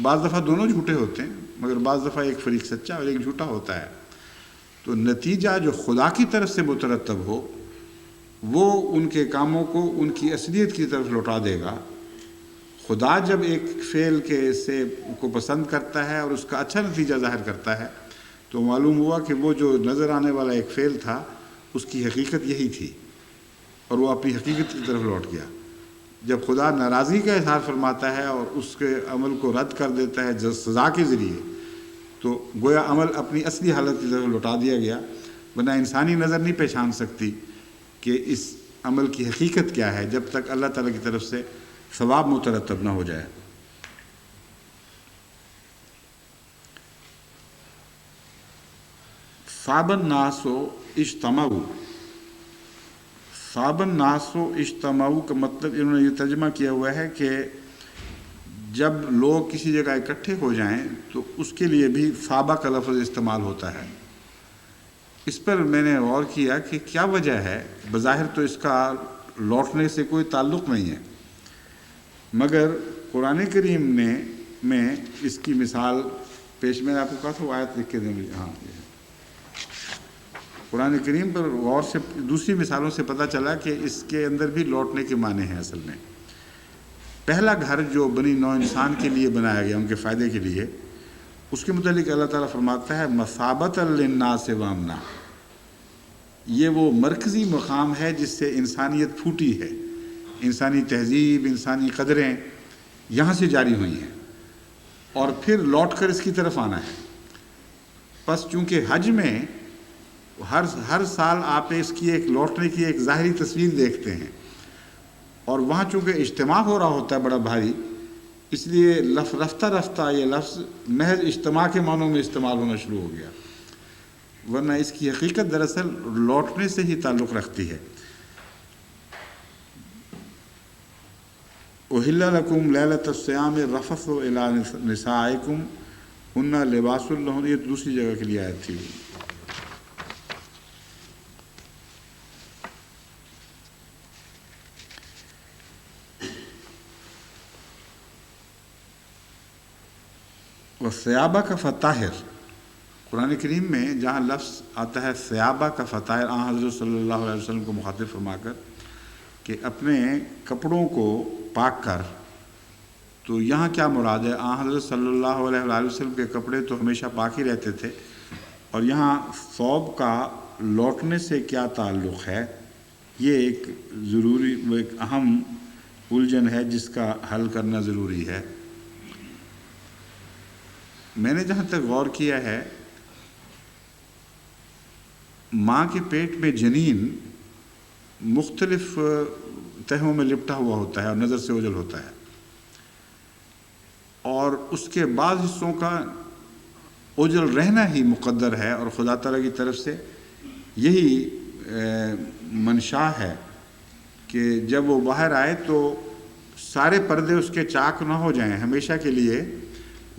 بعض دفعہ دونوں جھوٹے ہوتے ہیں مگر بعض دفعہ ایک فریق سچا اور ایک جھوٹا ہوتا ہے، تو نتیجہ جو خدا کی طرف سے مترتب ہو وہ ان کے کاموں کو ان کی اصلیت کی طرف لوٹا دے گا۔ خدا جب ایک فعل کو پسند کرتا ہے اور اس کا اچھا نتیجہ ظاہر کرتا ہے تو معلوم ہوا کہ وہ جو نظر آنے والا ایک فعل تھا اس کی حقیقت یہی تھی، اور وہ اپنی حقیقت کی طرف لوٹ گیا۔ جب خدا ناراضگی کا اظہار فرماتا ہے اور اس کے عمل کو رد کر دیتا ہے سزا کے ذریعے، تو گویا عمل اپنی اصلی حالت کی طرف لوٹا دیا گیا، ورنہ انسانی نظر نہیں پہچان سکتی کہ اس عمل کی حقیقت کیا ہے جب تک اللہ تعالیٰ کی طرف سے ثواب مترتب نہ ہو جائے۔ صاب الناس اجتمعوا، صاب الناس اجتمعوا کا مطلب انہوں نے یہ ترجمہ کیا ہوا ہے کہ جب لوگ کسی جگہ اکٹھے ہو جائیں تو اس کے لیے بھی صابہ کا لفظ استعمال ہوتا ہے۔ اس پر میں نے غور کیا کہ کیا وجہ ہے، بظاہر تو اس کا لوٹنے سے کوئی تعلق نہیں ہے، مگر قرآن کریم میں اس کی مثال پیش، میں نے آپ کو کہا تھا وہ آیت لکھ کے دیں مجھے، ہاں قرآن کریم پر غور سے دوسری مثالوں سے پتہ چلا کہ اس کے اندر بھی لوٹنے کے معنی ہیں۔ اصل میں پہلا گھر جو بنی نوع انسان کے لیے بنایا گیا ان کے فائدے کے لیے، اس کے متعلق اللہ تعالیٰ فرماتا ہے مثابۃ للناس وامنا، یہ وہ مرکزی مقام ہے جس سے انسانیت پھوٹی ہے، انسانی تہذیب، انسانی قدریں یہاں سے جاری ہوئی ہیں، اور پھر لوٹ کر اس کی طرف آنا ہے۔ پس چونکہ حج میں ہر سال آپ اس کی ایک لوٹنے کی ایک ظاہری تصویر دیکھتے ہیں، اور وہاں چونکہ اجتماع ہو رہا ہوتا ہے بڑا بھاری، اس لیے رفتہ رفتہ یہ لفظ محض اجتماع کے معنوں میں استعمال ہونا شروع ہو گیا، ورنہ اس کی حقیقت دراصل لوٹنے سے ہی تعلق رکھتی ہے۔ احل لکم لیلۃ الصیام الرفث الی نسائکم ہن لباس لہن، یہ دوسری جگہ کے لیے آیت تھی۔ وَالثِّيَابَ کا فطاہر، قرآن کریم میں جہاں لفظ آتا ہے ثیابہ کا فطاہر، حضرت صلی اللہ علیہ وسلم کو مخاطب فرما کر کہ اپنے کپڑوں کو پاک کر، تو یہاں کیا مراد ہے؟ حضرت صلی اللہ علیہ وسلم کے کپڑے تو ہمیشہ پاک ہی رہتے تھے، اور یہاں ثوب کا لوٹنے سے کیا تعلق ہے، یہ ایک ایک اہم الجھن ہے جس کا حل کرنا ضروری ہے۔ میں نے جہاں تک غور کیا ہے، ماں کے پیٹ میں جنین مختلف تہوں میں لپٹا ہوا ہوتا ہے اور نظر سے اوجھل ہوتا ہے، اور اس کے بعض حصوں کا اوجھل رہنا ہی مقدر ہے، اور خدا تعالیٰ کی طرف سے یہی منشا ہے کہ جب وہ باہر آئے تو سارے پردے اس کے چاک نہ ہو جائیں، ہمیشہ کے لیے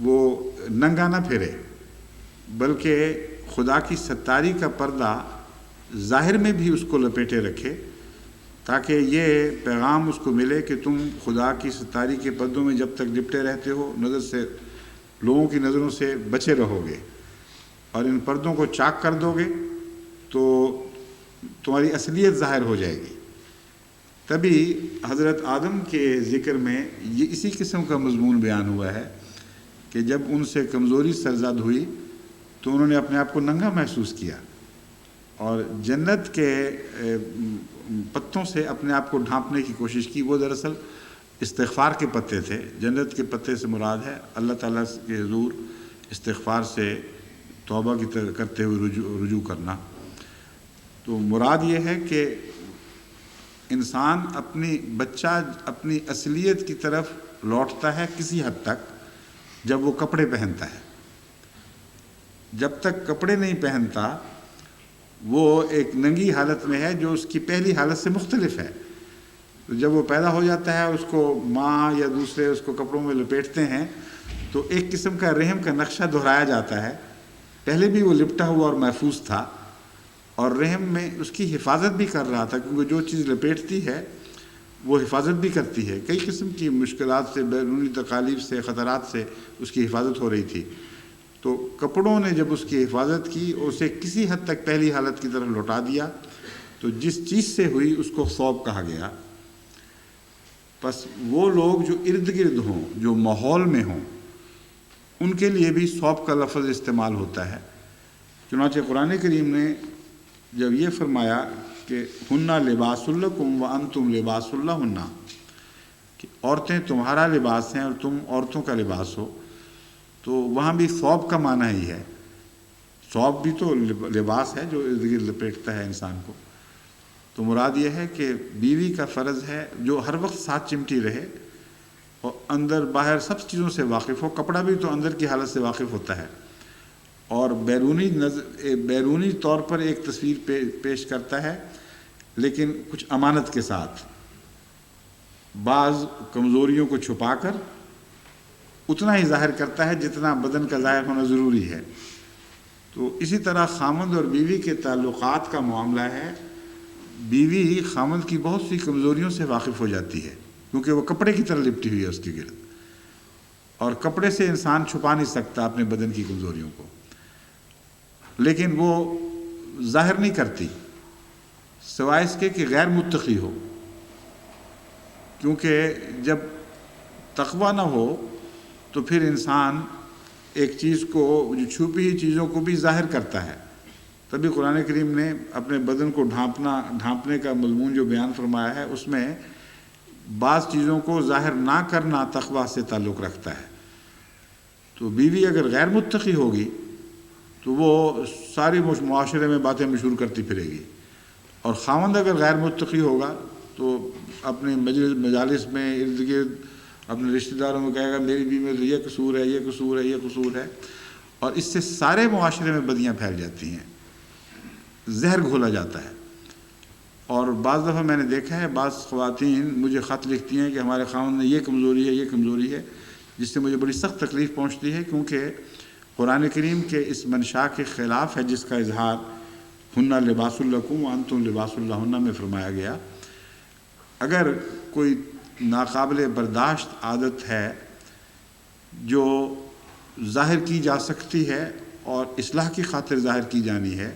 وہ ننگا نہ پھرے، بلکہ خدا کی ستاری کا پردہ ظاہر میں بھی اس کو لپیٹے رکھے، تاکہ یہ پیغام اس کو ملے کہ تم خدا کی ستاری کے پردوں میں جب تک لپٹے رہتے ہو نظر سے لوگوں کی نظروں سے بچے رہو گے، اور ان پردوں کو چاک کر دو گے تو تمہاری اصلیت ظاہر ہو جائے گی۔ تبھی حضرت آدم کے ذکر میں یہ اسی قسم کا مضمون بیان ہوا ہے کہ جب ان سے کمزوری سرزد ہوئی تو انہوں نے اپنے آپ کو ننگا محسوس کیا اور جنت کے پتوں سے اپنے آپ کو ڈھانپنے کی کوشش کی۔ وہ دراصل استغفار کے پتے تھے۔ جنت کے پتے سے مراد ہے اللہ تعالیٰ کے حضور استغفار سے توبہ کی کرتے ہوئے رجوع کرنا۔ تو مراد یہ ہے کہ انسان بچہ اپنی اصلیت کی طرف لوٹتا ہے کسی حد تک جب وہ کپڑے پہنتا ہے۔ جب تک کپڑے نہیں پہنتا وہ ایک ننگی حالت میں ہے جو اس کی پہلی حالت سے مختلف ہے۔ تو جب وہ پیدا ہو جاتا ہے اس کو ماں یا دوسرے اس کو کپڑوں میں لپیٹتے ہیں تو ایک قسم کا رحم کا نقشہ دہرایا جاتا ہے۔ پہلے بھی وہ لپٹا ہوا اور محفوظ تھا اور رحم میں اس کی حفاظت بھی کر رہا تھا، کیونکہ جو چیز لپیٹتی ہے وہ حفاظت بھی کرتی ہے۔ کئی قسم کی مشکلات سے، بیرونی تکالیف سے، خطرات سے اس کی حفاظت ہو رہی تھی۔ تو کپڑوں نے جب اس کی حفاظت کی اور اسے کسی حد تک پہلی حالت کی طرف لوٹا دیا تو جس چیز سے ہوئی اس کو ثوب کہا گیا۔ پس وہ لوگ جو ارد گرد ہوں، جو ماحول میں ہوں، ان کے لیے بھی ثوب کا لفظ استعمال ہوتا ہے۔ چنانچہ قرآن کریم نے جب یہ فرمایا کہ ہنّا لباس لکم وانتم لباس لہن، کہ عورتیں تمہارا لباس ہیں اور تم عورتوں کا لباس ہو، تو وہاں بھی ثوب کا معنی ہی ہے۔ ثوب بھی تو لباس ہے جو ارد گرد لپیٹتا ہے انسان کو۔ تو مراد یہ ہے کہ بیوی کا فرض ہے جو ہر وقت ساتھ چمٹی رہے اور اندر باہر سب چیزوں سے واقف ہو۔ کپڑا بھی تو اندر کی حالت سے واقف ہوتا ہے اور بیرونی طور پر ایک تصویر پیش کرتا ہے، لیکن کچھ امانت کے ساتھ، بعض کمزوریوں کو چھپا کر اتنا ہی ظاہر کرتا ہے جتنا بدن کا ظاہر ہونا ضروری ہے۔ تو اسی طرح خامند اور بیوی کے تعلقات کا معاملہ ہے۔ بیوی خامند کی بہت سی کمزوریوں سے واقف ہو جاتی ہے کیونکہ وہ کپڑے کی طرح لپٹی ہوئی ہے اس کے گرد، اور کپڑے سے انسان چھپا نہیں سکتا اپنے بدن کی کمزوریوں کو، لیکن وہ ظاہر نہیں کرتی سوائے اس کے کہ غیر متقی ہو، کیونکہ جب تقویٰ نہ ہو تو پھر انسان ایک چیز کو، جو چھپی ہوئی چیزوں کو بھی ظاہر کرتا ہے۔ تبھی قرآن کریم نے اپنے بدن کو ڈھانپنے کا مضمون جو بیان فرمایا ہے اس میں بعض چیزوں کو ظاہر نہ کرنا تقویٰ سے تعلق رکھتا ہے۔ تو بیوی اگر غیر متقی ہوگی تو وہ ساری معاشرے میں باتیں مشہور کرتی پھرے گی، اور خاوند اگر غیر متقی ہوگا تو اپنے مجالس میں ارد گرد اپنے رشتہ داروں میں کہے گا میری بیوی میں تو یہ قصور ہے، یہ قصور ہے، یہ قصور ہے، اور اس سے سارے معاشرے میں بدیاں پھیل جاتی ہیں، زہر گھولا جاتا ہے۔ اور بعض دفعہ میں نے دیکھا ہے بعض خواتین مجھے خط لکھتی ہیں کہ ہمارے خاوند میں یہ کمزوری ہے، یہ کمزوری ہے، جس سے مجھے بڑی سخت تکلیف پہنچتی ہے، کیونکہ قرآن کریم کے اس منشا کے خلاف ہے جس کا اظہار ہنّا لباس لکم وانتم لباس لہن میں فرمایا گیا۔ اگر کوئی ناقابل برداشت عادت ہے جو ظاہر کی جا سکتی ہے اور اصلاح کی خاطر ظاہر کی جانی ہے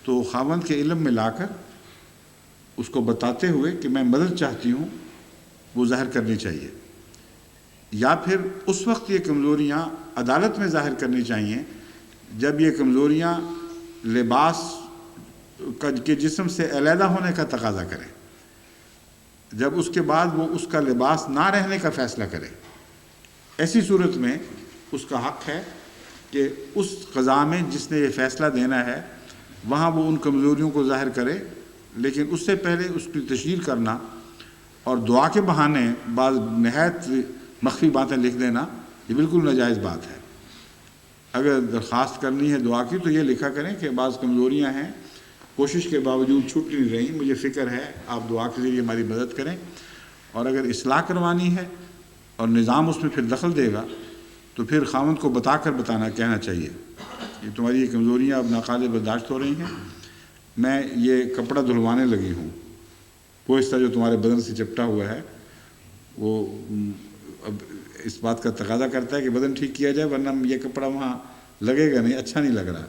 تو خاوند کے علم میں لا کر اس کو بتاتے ہوئے کہ میں مدد چاہتی ہوں وہ ظاہر کرنی چاہیے، یا پھر اس وقت یہ کمزوریاں عدالت میں ظاہر کرنی چاہیے جب یہ کمزوریاں لباس کے جسم سے علیحدہ ہونے کا تقاضا کریں، جب اس کے بعد وہ اس کا لباس نہ رہنے کا فیصلہ کرے۔ ایسی صورت میں اس کا حق ہے کہ اس قضاء میں جس نے یہ فیصلہ دینا ہے وہاں وہ ان کمزوریوں کو ظاہر کرے، لیکن اس سے پہلے اس کی تشہیر کرنا اور دعا کے بہانے بعض نہایت مخفی باتیں لکھ دینا یہ بالکل ناجائز بات ہے۔ اگر درخواست کرنی ہے دعا کی تو یہ لکھا کریں کہ بعض کمزوریاں ہیں، کوشش کے باوجود چھوٹ نہیں رہی، مجھے فکر ہے آپ دعا کے ذریعے ہماری مدد کریں، اور اگر اصلاح کروانی ہے اور نظام اس میں پھر دخل دے گا تو پھر خاوند کو بتانا کہنا چاہیے کہ تمہاری یہ کمزوریاں اب ناقابل برداشت ہو رہی ہیں، میں یہ کپڑا دھلوانے لگی ہوں، پوشتہ جو تمہارے بدن سے چپٹا ہوا ہے وہ اب اس بات کا تقاضا کرتا ہے کہ بدن ٹھیک کیا جائے، ورنہ یہ کپڑا وہاں لگے گا نہیں، اچھا نہیں لگ رہا۔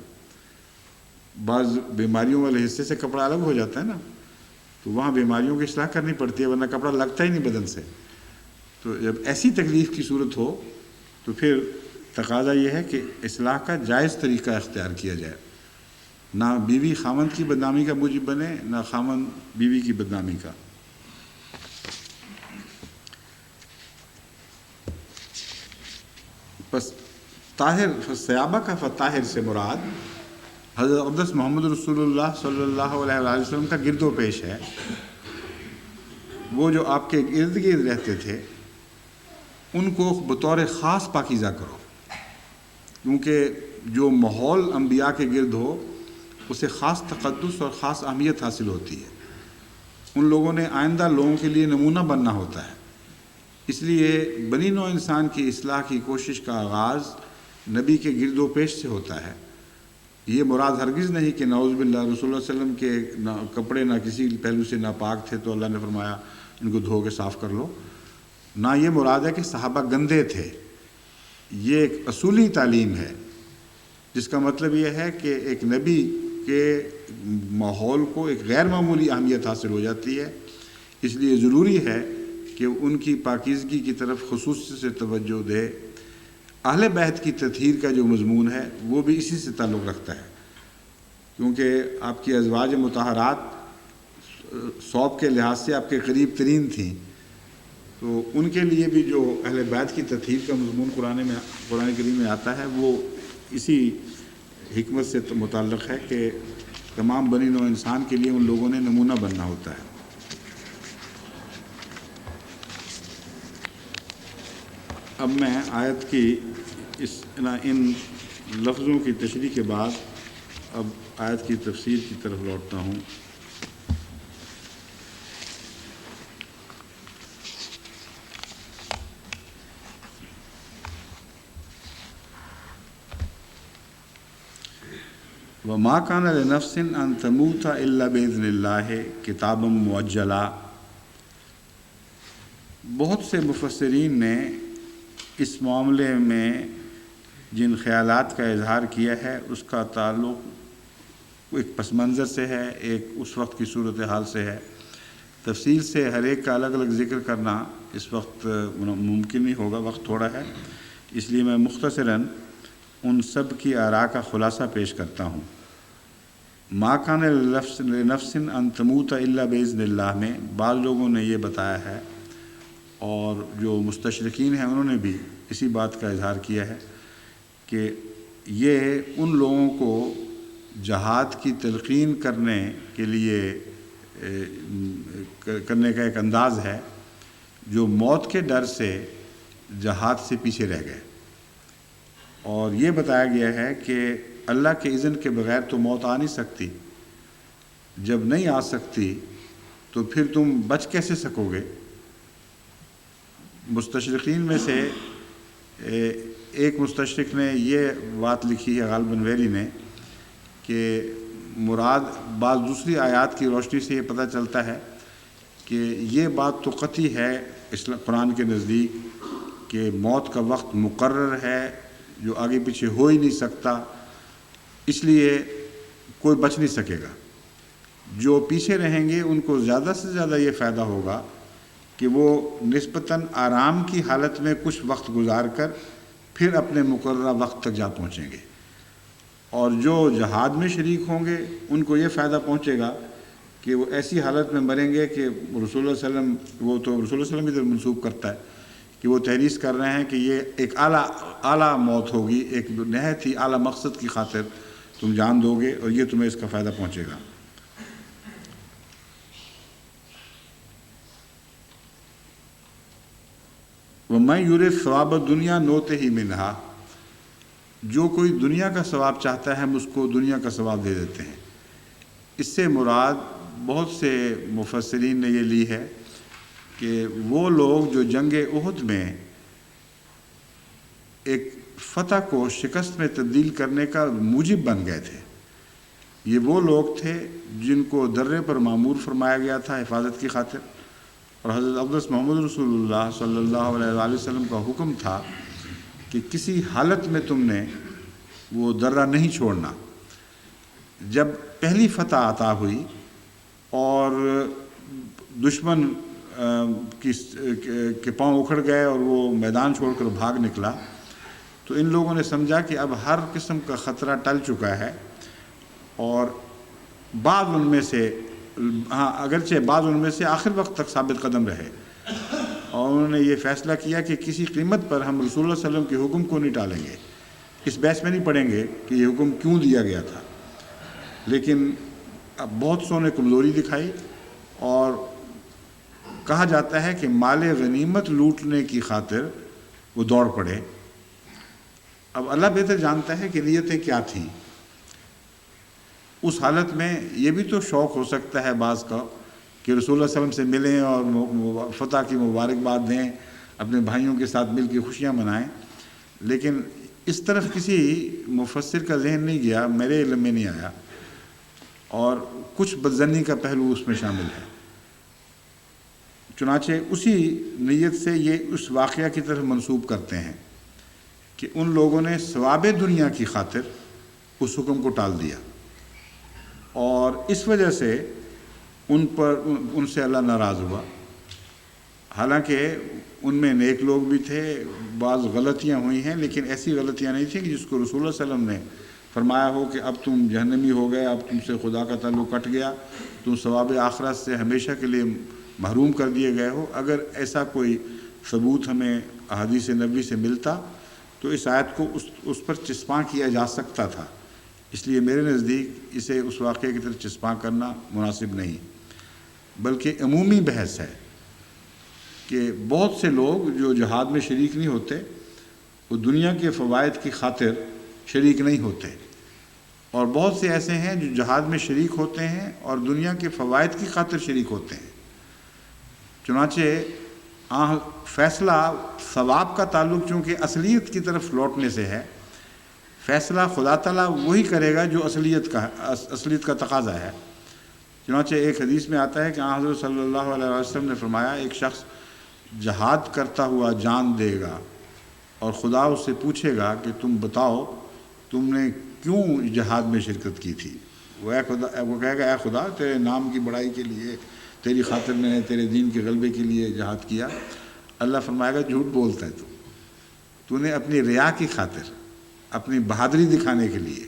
بعض بیماریوں والے حصے سے کپڑا الگ ہو جاتا ہے نا، تو وہاں بیماریوں کی اصلاح کرنی پڑتی ہے، ورنہ کپڑا لگتا ہی نہیں بدن سے۔ تو جب ایسی تکلیف کی صورت ہو تو پھر تقاضا یہ ہے کہ اصلاح کا جائز طریقہ اختیار کیا جائے، نہ بیوی خامند کی بدنامی کا موجب بنے، نہ خامند بیوی کی بدنامی کا۔ بس طاہر سیابہ کا طاہر سے مراد حضرت اقدس محمد رسول اللہ صلی اللہ علیہ وآلہ وسلم کا گرد و پیش ہے۔ وہ جو آپ کے ارد گرد رہتے تھے ان کو بطور خاص پاکیزہ کرو، کیونکہ جو ماحول انبیاء کے گرد ہو اسے خاص تقدس اور خاص اہمیت حاصل ہوتی ہے۔ ان لوگوں نے آئندہ لوگوں کے لیے نمونہ بننا ہوتا ہے، اس لیے بنی نوع انسان کی اصلاح کی کوشش کا آغاز نبی کے گرد و پیش سے ہوتا ہے۔ یہ مراد ہرگز نہیں کہ نعوذ باللہ رسول اللہ علیہ وسلم کے کپڑے نہ کسی پہلو سے ناپاک تھے تو اللہ نے فرمایا ان کو دھو کے صاف کر لو، نہ یہ مراد ہے کہ صحابہ گندے تھے۔ یہ ایک اصولی تعلیم ہے جس کا مطلب یہ ہے کہ ایک نبی کے ماحول کو ایک غیر معمولی اہمیت حاصل ہو جاتی ہے، اس لیے ضروری ہے کہ ان کی پاکیزگی کی طرف خصوصی سے توجہ دے۔ اہل بیت کی تطہیر کا جو مضمون ہے وہ بھی اسی سے تعلق رکھتا ہے، کیونکہ آپ کی ازواج مطہرات صوب کے لحاظ سے آپ کے قریب ترین تھیں، تو ان کے لیے بھی جو اہل بیت کی تطہیر کا مضمون قرآن کریم میں آتا ہے وہ اسی حکمت سے متعلق ہے کہ تمام بنی نوع انسان کے لیے ان لوگوں نے نمونہ بننا ہوتا ہے۔ اب میں آیت کی ان لفظوں کی تشریح کے بعد اب آیت کی تفسیر کی طرف لوٹتا ہوں۔ وَمَا كَانَ لِنَفْسٍ أَن تَمُوتَ إِلَّا بِإِذْنِ اللَّهِ كِتَابًا مُؤَجَّلًا۔ بہت سے مفسرین نے اس معاملے میں جن خیالات کا اظہار کیا ہے اس کا تعلق ایک پس منظر سے ہے، ایک اس وقت کی صورتحال سے ہے۔ تفصیل سے ہر ایک کا الگ الگ ذکر کرنا اس وقت ممکن نہیں ہوگا، وقت تھوڑا ہے، اس لیے میں مختصراً ان سب کی آراء کا خلاصہ پیش کرتا ہوں۔ ما کان لنفس ان تموت الا باذن اللہ میں بعض لوگوں نے یہ بتایا ہے، اور جو مستشرقین ہیں انہوں نے بھی اسی بات کا اظہار کیا ہے کہ یہ ان لوگوں کو جہاد کی تلقین کرنے کے لیے کرنے کا ایک انداز ہے جو موت کے ڈر سے جہاد سے پیچھے رہ گئے، اور یہ بتایا گیا ہے کہ اللہ کے اذن کے بغیر تو موت آ نہیں سکتی، جب نہیں آ سکتی تو پھر تم بچ کیسے سکو گے۔ مستشرقین میں سے ایک مستشرق نے یہ بات لکھی ہے غالباً ویری نے کہ مراد بعض دوسری آیات کی روشنی سے یہ پتہ چلتا ہے کہ یہ بات تو قطعی ہے قرآن کے نزدیک کہ موت کا وقت مقرر ہے جو آگے پیچھے ہو ہی نہیں سکتا، اس لیے کوئی بچ نہیں سکے گا۔ جو پیچھے رہیں گے ان کو زیادہ سے زیادہ یہ فائدہ ہوگا کہ وہ نسبتاً آرام کی حالت میں کچھ وقت گزار کر پھر اپنے مقررہ وقت تک جا پہنچیں گے، اور جو جہاد میں شریک ہوں گے ان کو یہ فائدہ پہنچے گا کہ وہ ایسی حالت میں مریں گے کہ رسول اللہ علیہ وسلم، وہ تو رسول اللہ علیہ وسلم ادھر منسوب کرتا ہے کہ وہ تحریر کر رہے ہیں کہ یہ ایک اعلیٰ موت ہوگی، ایک نہایت ہی اعلیٰ مقصد کی خاطر تم جان دو گے اور یہ تمہیں اس کا فائدہ پہنچے گا۔ وَمَن يُرِدْ ثَوَابَ الدُّنْيَا نُؤْتِهِ مِنْهَا، جو کوئی دنیا کا ثواب چاہتا ہے ہم اس کو دنیا کا ثواب دے دیتے ہیں۔ اس سے مراد بہت سے مفسرین نے یہ لی ہے کہ وہ لوگ جو جنگ احد میں ایک فتح کو شکست میں تبدیل کرنے کا موجب بن گئے تھے، یہ وہ لوگ تھے جن کو درے پر معمور فرمایا گیا تھا حفاظت کی خاطر، اور حضرت اقدس محمد رسول اللہ صلی اللہ علیہ وآلہ وسلم کا حکم تھا کہ کسی حالت میں تم نے وہ درہ نہیں چھوڑنا۔ جب پہلی فتح عطا ہوئی اور دشمن کے پاؤں اکھڑ گئے اور وہ میدان چھوڑ کر بھاگ نکلا، تو ان لوگوں نے سمجھا کہ اب ہر قسم کا خطرہ ٹل چکا ہے، اور بعض ان میں سے اگرچہ بعض ان میں سے آخر وقت تک ثابت قدم رہے، اور انہوں نے یہ فیصلہ کیا کہ کسی قیمت پر ہم رسول اللہ صلی اللہ علیہ وسلم کے حکم کو نہیں ٹالیں گے، اس بحث میں نہیں پڑیں گے کہ یہ حکم کیوں دیا گیا تھا۔ لیکن اب بہت سو نے کمزوری دکھائی، اور کہا جاتا ہے کہ مال غنیمت لوٹنے کی خاطر وہ دوڑ پڑے۔ اب اللہ بہتر جانتا ہے کہ نیتیں کیا تھیں۔ اس حالت میں یہ بھی تو شوق ہو سکتا ہے بعض کا کہ رسول اللہ صلی اللہ علیہ وسلم سے ملیں اور فتح کی مبارکباد دیں، اپنے بھائیوں کے ساتھ مل کے خوشیاں منائیں، لیکن اس طرف کسی مفسر کا ذہن نہیں گیا، میرے علم میں نہیں آیا، اور کچھ بدظنی کا پہلو اس میں شامل ہے۔ چنانچہ اسی نیت سے یہ اس واقعہ کی طرف منسوب کرتے ہیں کہ ان لوگوں نے ثواب دنیا کی خاطر اس حکم کو ٹال دیا، اور اس وجہ سے ان سے اللہ ناراض ہوا۔ حالانکہ ان میں نیک لوگ بھی تھے، بعض غلطیاں ہوئی ہیں، لیکن ایسی غلطیاں نہیں تھیں کہ جس کو رسول اللہ صلی اللہ علیہ وسلم نے فرمایا ہو کہ اب تم جہنمی ہو گئے، اب تم سے خدا کا تعلق کٹ گیا، تم ثواب آخرت سے ہمیشہ کے لیے محروم کر دیے گئے ہو۔ اگر ایسا کوئی ثبوت ہمیں احادیث نبوی سے ملتا تو اس آیت کو اس پر چسپاں کیا جا سکتا تھا، اس لیے میرے نزدیک اسے اس واقعے کی طرف چسپاں کرنا مناسب نہیں، بلکہ عمومی بحث ہے کہ بہت سے لوگ جو جہاد میں شریک نہیں ہوتے وہ دنیا کے فوائد کی خاطر شریک نہیں ہوتے، اور بہت سے ایسے ہیں جو جہاد میں شریک ہوتے ہیں اور دنیا کے فوائد کی خاطر شریک ہوتے ہیں۔ چنانچہ فیصلہ ثواب کا تعلق چونکہ اصلیت کی طرف لوٹنے سے ہے، فیصلہ خدا تعالیٰ وہی کرے گا جو اصلیت کا تقاضا ہے۔ چنانچہ ایک حدیث میں آتا ہے کہ حضرت صلی اللہ علیہ وسلم نے فرمایا، ایک شخص جہاد کرتا ہوا جان دے گا اور خدا اس سے پوچھے گا کہ تم بتاؤ تم نے کیوں جہاد میں شرکت کی تھی؟ وہ کہے گا، اے خدا تیرے نام کی بڑائی کے لیے، تیری خاطر میں نے تیرے دین کے غلبے کے لیے جہاد کیا۔ اللہ فرمائے گا، جھوٹ بولتا ہے تو نے اپنی ریا کی خاطر، اپنی بہادری دکھانے کے لیے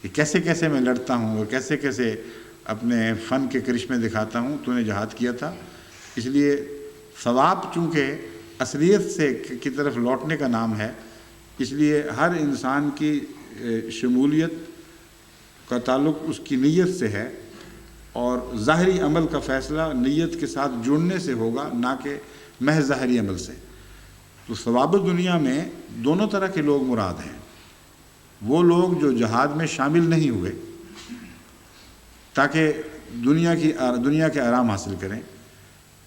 کہ کیسے کیسے میں لڑتا ہوں اور کیسے کیسے اپنے فن کے کرشمے دکھاتا ہوں، تو نے جہاد کیا تھا۔ اس لیے ثواب چونکہ اصلیت سے کی طرف لوٹنے کا نام ہے، اس لیے ہر انسان کی شمولیت کا تعلق اس کی نیت سے ہے، اور ظاہری عمل کا فیصلہ نیت کے ساتھ جڑنے سے ہوگا، نہ کہ محض ظاہری عمل سے۔ تو ثواب دنیا میں دونوں طرح کے لوگ مراد ہیں، وہ لوگ جو جہاد میں شامل نہیں ہوئے تاکہ دنیا کے آرام حاصل کریں،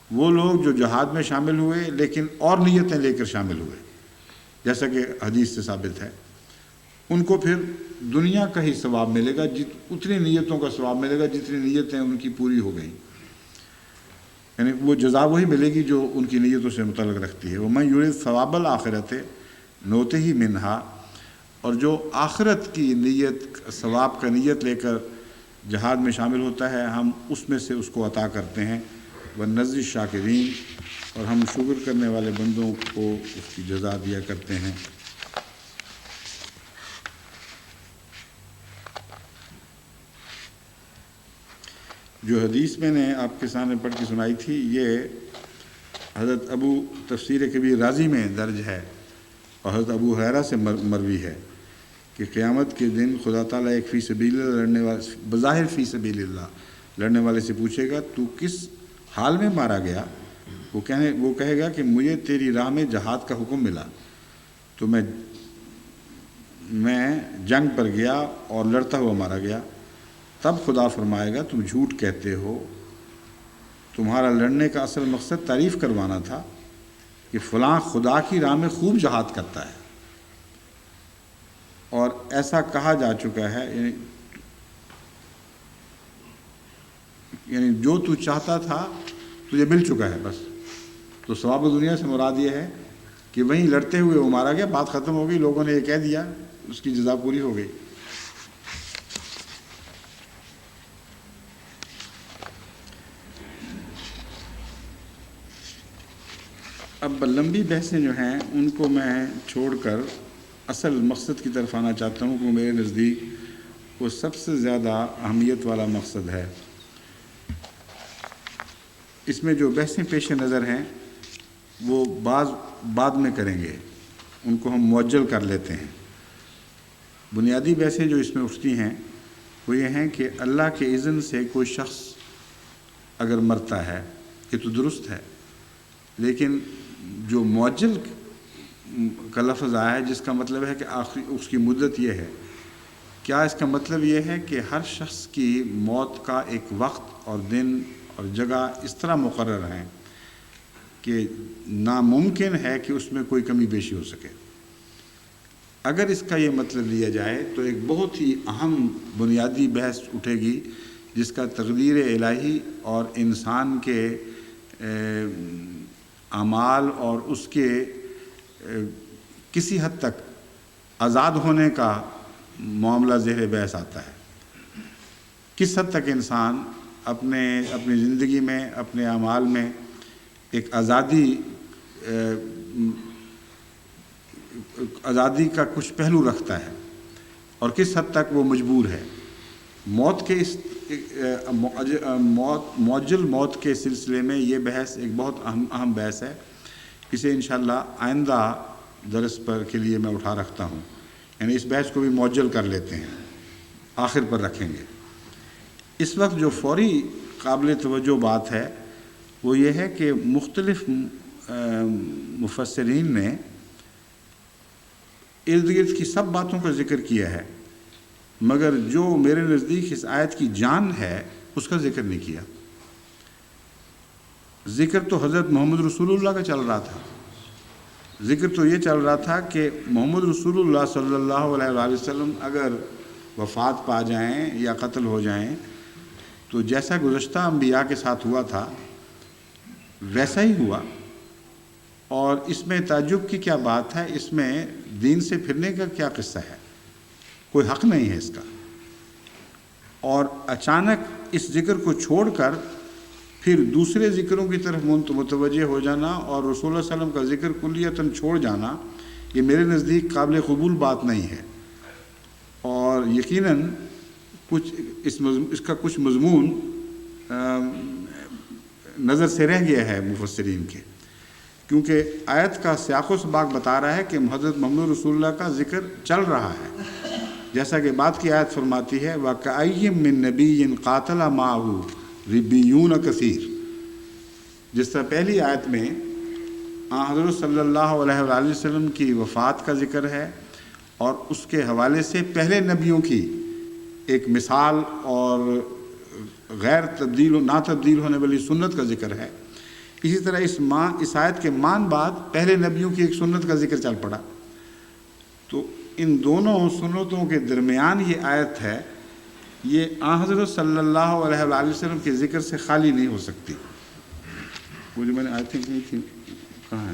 وہ لوگ جو جہاد میں شامل ہوئے لیکن اور نیتیں لے کر شامل ہوئے، جیسا کہ حدیث سے ثابت ہے، ان کو پھر دنیا کا ہی ثواب ملے گا، اتنی نیتوں کا ثواب ملے گا جتنی نیتیں ان کی پوری ہو گئیں، یعنی وہ جزا وہی ملے گی جو ان کی نیتوں سے متعلق رکھتی ہے۔ وَمَن يُرِدْ ثَوَابَ الْآخِرَةِ نُؤْتِهِ مِنْهَا، اور جو آخرت کی نیت، ثواب کا نیت لے کر جہاد میں شامل ہوتا ہے، ہم اس میں سے اس کو عطا کرتے ہیں۔ وَنَجْزِي الشَّاكِرِينَ، اور ہم شکر کرنے والے بندوں کو اس کی جزا دیا کرتے ہیں۔ جو حدیث میں نے آپ کے سامنے پڑھ کے سنائی تھی، یہ حضرت ابو تفسیر کبیر رازی میں درج ہے، اور حضرت ابو ہریرہ سے مروی ہے کہ قیامت کے دن خدا تعالیٰ ایک فی سبیل اللہ لڑنے والے، بظاہر فی سبیل اللہ لڑنے والے سے پوچھے گا، تو کس حال میں مارا گیا؟ وہ کہے گا کہ مجھے تیری راہ میں جہاد کا حکم ملا تو میں جنگ پر گیا اور لڑتا ہوا مارا گیا۔ تب خدا فرمائے گا، تم جھوٹ کہتے ہو، تمہارا لڑنے کا اصل مقصد تعریف کروانا تھا کہ فلاں خدا کی راہ میں خوب جہاد کرتا ہے، اور ایسا کہا جا چکا ہے، یعنی یعنی جو تو چاہتا تھا تجھے مل چکا ہے بس. تو ثواب دنیا سے مراد یہ ہے کہ وہیں لڑتے ہوئے وہ مارا گیا، بات ختم ہو گئی، لوگوں نے یہ کہہ دیا، اس کی جزا پوری ہو گئی. اب لمبی بحثیں جو ہیں ان کو میں چھوڑ کر اصل مقصد کی طرف آنا چاہتا ہوں، کہ میرے نزدیک وہ سب سے زیادہ اہمیت والا مقصد ہے. اس میں جو بحثیں پیش نظر ہیں وہ بعد میں کریں گے، ان کو ہم معجل کر لیتے ہیں. بنیادی بحثیں جو اس میں اٹھتی ہیں وہ یہ ہیں کہ اللہ کے اذن سے کوئی شخص اگر مرتا ہے یہ تو درست ہے، لیکن جو معجل کا لفظ آیا ہے جس کا مطلب ہے کہ آخری اس کی مدت یہ ہے، کیا اس کا مطلب یہ ہے کہ ہر شخص کی موت کا ایک وقت اور دن اور جگہ اس طرح مقرر ہیں کہ ناممکن ہے کہ اس میں کوئی کمی بیشی ہو سکے؟ اگر اس کا یہ مطلب لیا جائے تو ایک بہت ہی اہم بنیادی بحث اٹھے گی، جس کا تقدیر الہی اور انسان کے اعمال اور اس کے کسی حد تک آزاد ہونے کا معاملہ زیر بحث آتا ہے. کس حد تک انسان اپنی زندگی میں، اپنے اعمال میں ایک آزادی کا کچھ پہلو رکھتا ہے اور کس حد تک وہ مجبور ہے. موت کے معجل موت کے سلسلے میں یہ بحث ایک بہت اہم بحث ہے. اسے انشاءاللہ آئندہ درس پر کے لیے میں اٹھا رکھتا ہوں، یعنی اس بحث کو بھی معجل کر لیتے ہیں، آخر پر رکھیں گے. اس وقت جو فوری قابل توجہ بات ہے وہ یہ ہے کہ مختلف مفسرین نے ارد گرد کی سب باتوں کا ذکر کیا ہے، مگر جو میرے نزدیک اس آیت کی جان ہے اس کا ذکر نہیں کیا. ذکر تو حضرت محمد رسول اللہ کا چل رہا تھا. ذکر تو یہ چل رہا تھا کہ محمد رسول اللہ صلی اللہ علیہ وآلہ وسلم اگر وفات پا جائیں یا قتل ہو جائیں تو جیسا گزشتہ انبیاء کے ساتھ ہوا تھا ویسا ہی ہوا. اور اس میں تعجب کی کیا بات ہے؟ اس میں دین سے پھرنے کا کیا قصہ ہے؟ کوئی حق نہیں ہے اس کا. اور اچانک اس ذکر کو چھوڑ کر پھر دوسرے ذکروں کی طرف متوجہ ہو جانا اور رسول اللہ علیہ وسلم کا ذکر کلیتاً چھوڑ جانا، یہ میرے نزدیک قابل قبول بات نہیں ہے. اور یقیناً اس کا کچھ مضمون نظر سے رہ گیا ہے مفسرین کے، کیونکہ آیت کا سیاق و سباق بتا رہا ہے کہ حضرت محمد رسول اللہ کا ذکر چل رہا ہے، جیسا کہ بعد کی آیت فرماتی ہے وَكَأَيٍّ مِّن نَبِيٍّ قَاتَلَ مَعَهُ رِبِّيُّونَ كَثِيرٌ. جس طرح پہلی آیت میں حضرت صلی اللہ علیہ وآلہ وسلم کی وفات کا ذکر ہے اور اس کے حوالے سے پہلے نبیوں کی ایک مثال اور غیر نہ تبدیل ہونے والی سنت کا ذکر ہے، اسی طرح اس آیت کے بعد پہلے نبیوں کی ایک سنت کا ذکر چل پڑا. تو ان دونوں سنتوں کے درمیان یہ آیت ہے، یہ حضرت صلی اللہ علیہ وآلہ وسلم کے ذکر سے خالی نہیں ہو سکتی. وہ جو میں نے آیتیں کی تھی کہاں ہے؟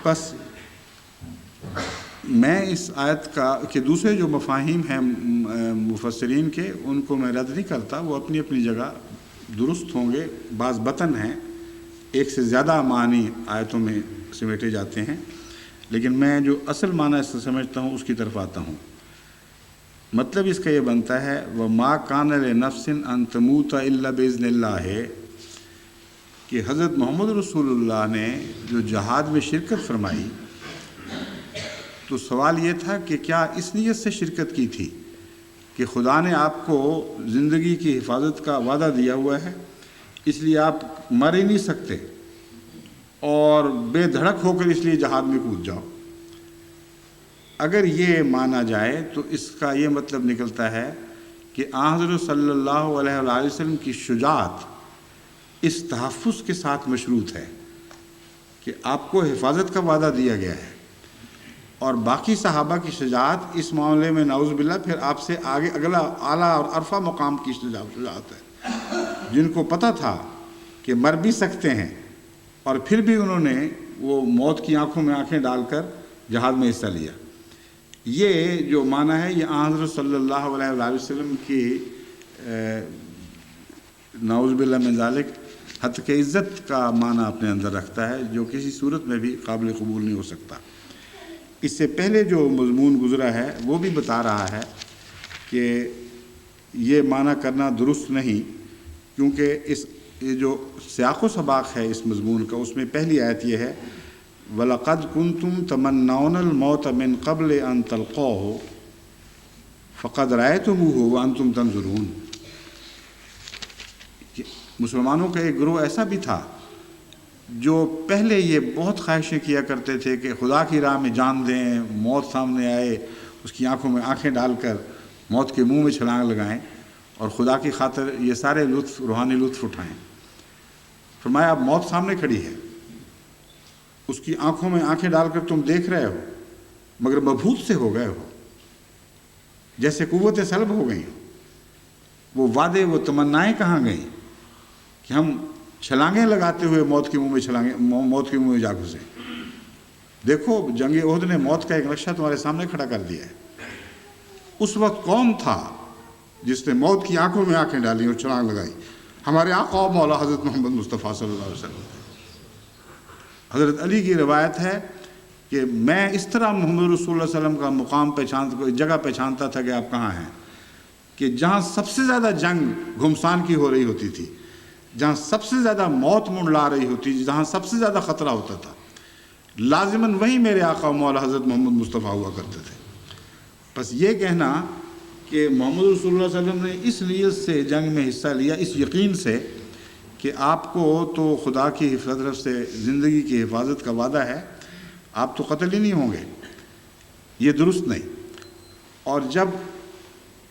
بس میں اس آیت کے دوسرے جو مفاہیم ہیں مفسرین کے ان کو میں رد نہیں کرتا، وہ اپنی اپنی جگہ درست ہوں گے. بعض بطن ہیں، ایک سے زیادہ معنی آیتوں میں سمیٹے جاتے ہیں، لیکن میں جو اصل معنی اس سے سمجھتا ہوں اس کی طرف آتا ہوں. مطلب اس کا یہ بنتا ہے وَمَا كَانَ لِنَفْسٍ أَن تَمُوتَ إِلَّا بِإِذْنِ اللَّهِ ہے کہ حضرت محمد رسول اللہ نے جو جہاد میں شرکت فرمائی تو سوال یہ تھا کہ کیا اس نیت سے شرکت کی تھی کہ خدا نے آپ کو زندگی کی حفاظت کا وعدہ دیا ہوا ہے، اس لیے آپ مر ہی نہیں سکتے اور بے دھڑک ہو کر اس لیے جہاد میں کود جاؤ؟ اگر یہ مانا جائے تو اس کا یہ مطلب نکلتا ہے کہ حضرت صلی اللہ علیہ وآلہ وسلم کی شجاعت اس تحفظ کے ساتھ مشروط ہے کہ آپ کو حفاظت کا وعدہ دیا گیا ہے اور باقی صحابہ کی شجاعت اس معاملے میں نعوذ باللہ پھر آپ سے آگے اگلا اعلیٰ اور عرفہ مقام کی شجاعت ہے، جن کو پتہ تھا کہ مر بھی سکتے ہیں اور پھر بھی انہوں نے وہ موت کی آنکھوں میں آنکھیں ڈال کر جہاد میں حصہ لیا۔ یہ جو معنی ہے یہ حضرت صلی اللہ علیہ وآلہ وسلم کی نعوذ باللہ من ذالک حد کے عزت کا معنی اپنے اندر رکھتا ہے، جو کسی صورت میں بھی قابل قبول نہیں ہو سکتا۔ اس سے پہلے جو مضمون گزرا ہے وہ بھی بتا رہا ہے کہ یہ معنی کرنا درست نہیں، کیونکہ یہ جو سیاق و سباق ہے اس مضمون کا، اس میں پہلی آیت یہ ہے وَلَقَدْ كُنْتُمْ تَمَنَّوْنَ الْمَوْتَ مِنْ قَبْلِ أَنْ تَلْقَوْهُ فَقَدْ رَأَيْتُمُوهُ وَأَنْتُمْ تَنْظُرُونَ۔ مسلمانوں کا ایک گروہ ایسا بھی تھا جو پہلے یہ بہت خواہشیں کیا کرتے تھے کہ خدا کی راہ میں جان دیں، موت سامنے آئے اس کی آنکھوں میں آنکھیں ڈال کر موت کے منہ میں چھلانگ لگائیں اور خدا کی خاطر یہ سارے لطف روحانی لطف اٹھائیں۔ فرمایا اب موت سامنے کھڑی ہے، اس کی آنکھوں میں آنکھیں ڈال کر تم دیکھ رہے ہو مگر مبہوت سے ہو گئے ہو، جیسے قوتیں سلب ہو گئیں۔ وہ وعدے وہ تمنائیں کہاں گئیں کہ ہم چھلانگیں لگاتے ہوئے موت کے منہ میں جا گھسیں۔ دیکھو جنگ احد نے موت کا ایک نقشہ تمہارے سامنے کھڑا کر دیا ہے۔ اس وقت کون تھا جس نے موت کی آنکھوں میں آنکھیں ڈالی اور چھلانگ لگائی؟ ہمارے آقا و مولا حضرت محمد مصطفیٰ صلی اللہ علیہ وسلم۔ حضرت علی کی روایت ہے کہ میں اس طرح محمد رسول اللہ علیہ وسلم کا مقام جگہ پہچانتا تھا کہ آپ کہاں ہیں، کہ جہاں سب سے زیادہ جنگ گھمسان کی ہو رہی ہوتی تھی، جہاں سب سے زیادہ موت منڈلا رہی ہوتی، جہاں سب سے زیادہ خطرہ ہوتا تھا، لازماً وہی میرے آقا و مولا حضرت محمد مصطفیٰ ہوا کرتے تھے۔ بس یہ کہنا کہ محمد رسول اللہ صلی اللہ علیہ وسلم نے اس نیت سے جنگ میں حصہ لیا، اس یقین سے کہ آپ کو تو خدا کی طرف سے زندگی کی حفاظت کا وعدہ ہے، آپ تو قتل ہی نہیں ہوں گے، یہ درست نہیں۔ اور جب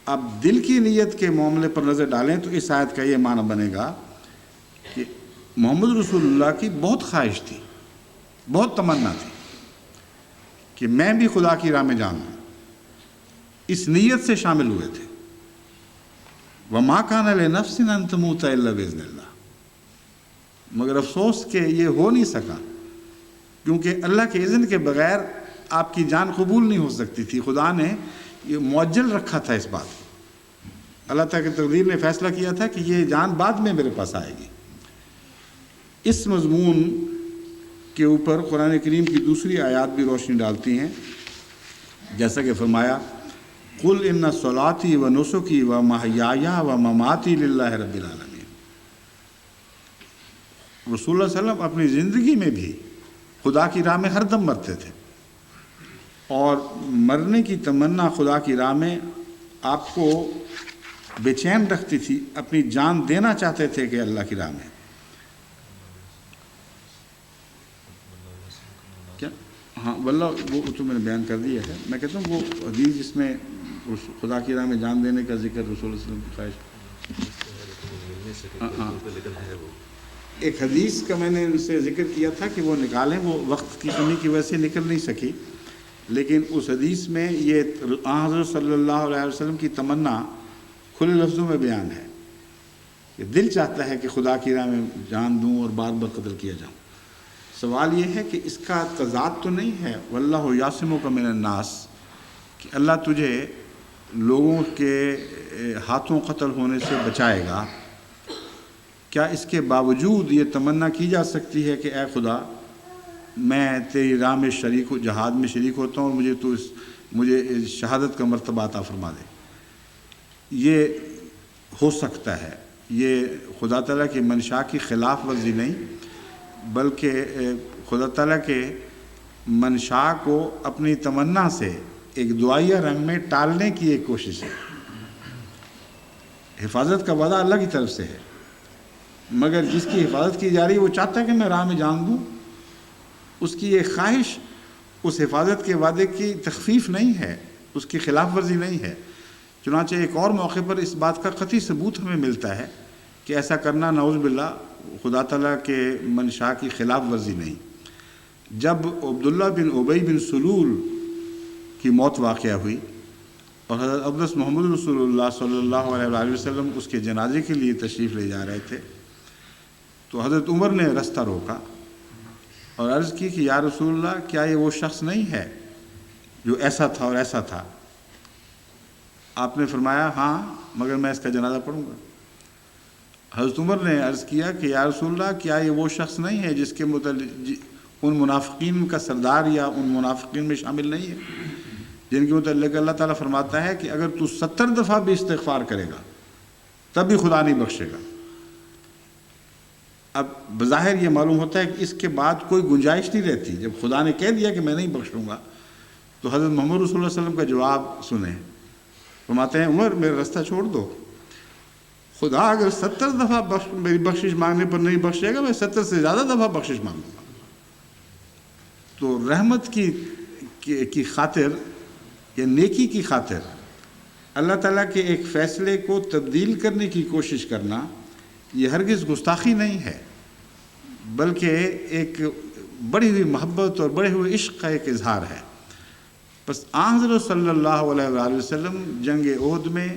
آپ دل کی نیت کے معاملے پر نظر ڈالیں تو اس آیت کا یہ معنی بنے گا کہ محمد رسول اللہ کی بہت خواہش تھی، بہت تمنا تھی کہ میں بھی خدا کی راہ میں جاؤں، اس نیت سے شامل ہوئے تھے۔ وَمَا كَانَ لِنَفْسٍ أَن تَمُوتَ إِلَّا بِإِذْنِ اللَّهِ، مگر افسوس کہ یہ ہو نہیں سکا، کیونکہ اللہ کے اذن کے بغیر آپ کی جان قبول نہیں ہو سکتی تھی۔ خدا نے یہ معجل رکھا تھا اس بات کو، اللہ تعالیٰ کی تقدیر نے فیصلہ کیا تھا کہ یہ جان بعد میں میرے پاس آئے گی۔ اس مضمون کے اوپر قرآن کریم کی دوسری آیات بھی روشنی ڈالتی ہیں، جیسا کہ فرمایا قُلْ إِنَّ صَلَاتِي وَنُسُكِي وَمَحْيَايَ وَمَمَاتِي لِلَّهِ رَبِّ الْعَالَمِينَ۔ رسول اللہ صلی اللہ علیہ وسلم اپنی زندگی میں بھی خدا کی راہ میں ہر دم مرتے تھے، اور مرنے کی تمنا خدا کی راہ میں آپ کو بے چین رکھتی تھی، اپنی جان دینا چاہتے تھے کہ اللہ کی راہ میں۔ کیا ہاں واللہ وہ تو میں نے بیان کر دیا ہے۔ میں کہتا ہوں وہ حدیث جس میں خدا کی راہ میں جان دینے کا ذکر رسول اللہ علیہ وسلم کی خواہش، ایک حدیث کا میں نے ان سے ذکر کیا تھا کہ وہ نکالیں، وہ وقت کی کمی کی وجہ سے نکل نہیں سکی، لیکن اس حدیث میں یہ حضرت صلی اللہ علیہ وسلم کی تمنا کھلے لفظوں میں بیان ہے کہ دل چاہتا ہے کہ خدا کی راہ میں جان دوں اور بار بار قتل کیا جاؤں۔ سوال یہ ہے کہ اس کا تضاد تو نہیں ہے واللہ یعصمک من الناس، کہ اللہ تجھے لوگوں کے ہاتھوں قتل ہونے سے بچائے گا؟ کیا اس کے باوجود یہ تمنا کی جا سکتی ہے کہ اے خدا میں تیری راہ میں شریک ہوں، جہاد میں شریک ہوتا ہوں، اور مجھے شہادت کا مرتبہ عطا فرما دے؟ یہ ہو سکتا ہے، یہ خدا تعالیٰ کی منشاء کی خلاف ورزی نہیں، بلکہ خدا تعالیٰ کے منشاء کو اپنی تمنا سے ایک دعائیہ رنگ میں ٹالنے کی ایک کوشش ہے۔ حفاظت کا وعدہ اللہ کی طرف سے ہے، مگر جس کی حفاظت کی جا رہی ہے وہ چاہتا ہے کہ میں راہ میں جان دوں، اس کی یہ خواہش اس حفاظت کے وعدے کی تخفیف نہیں ہے، اس کی خلاف ورزی نہیں ہے۔ چنانچہ ایک اور موقع پر اس بات کا قطعی ثبوت ہمیں ملتا ہے کہ ایسا کرنا نعوذ باللہ خدا تعالیٰ کے منشاء کی خلاف ورزی نہیں۔ جب عبداللہ بن ابی بن سلول کی موت واقع ہوئی اور حضرت اقدس محمد رسول اللہ صلی اللہ علیہ وسلم اس کے جنازے کے لیے تشریف لے جا رہے تھے، تو حضرت عمر نے رستہ روکا اور عرض کی کہ یا رسول اللہ، کیا یہ وہ شخص نہیں ہے جو ایسا تھا اور ایسا تھا؟ آپ نے فرمایا ہاں، مگر میں اس کا جنازہ پڑھوں گا۔ حضرت عمر نے عرض کیا کہ یا رسول اللہ، کیا یہ وہ شخص نہیں ہے جس کے متعلق ان منافقین کا سردار یا ان منافقین میں شامل نہیں ہے جن کے متعلق اللہ تعالیٰ فرماتا ہے کہ اگر تو 70 دفعہ بھی استغفار کرے گا تب بھی خدا نہیں بخشے گا۔ اب بظاہر یہ معلوم ہوتا ہے کہ اس کے بعد کوئی گنجائش نہیں رہتی۔ جب خدا نے کہہ دیا کہ میں نہیں بخشوں گا تو حضرت محمد رسول اللہ علیہ وسلم کا جواب سنیں، فرماتے ہیں عمر میرا رستہ چھوڑ دو، خدا اگر 70 دفعہ میری بخشش مانگنے پر نہیں بخشے گا، میں 70 سے زیادہ دفعہ بخشش مانگوں گا۔ تو رحمت کی خاطر یا نیکی کی خاطر اللہ تعالیٰ کے ایک فیصلے کو تبدیل کرنے کی کوشش کرنا یہ ہرگز گستاخی نہیں ہے، بلکہ ایک بڑھی ہوئی محبت اور بڑھے ہوئے عشق کا ایک اظہار ہے۔ بس آن حضرت صلی اللہ علیہ وآلہ وسلم جنگ احد میں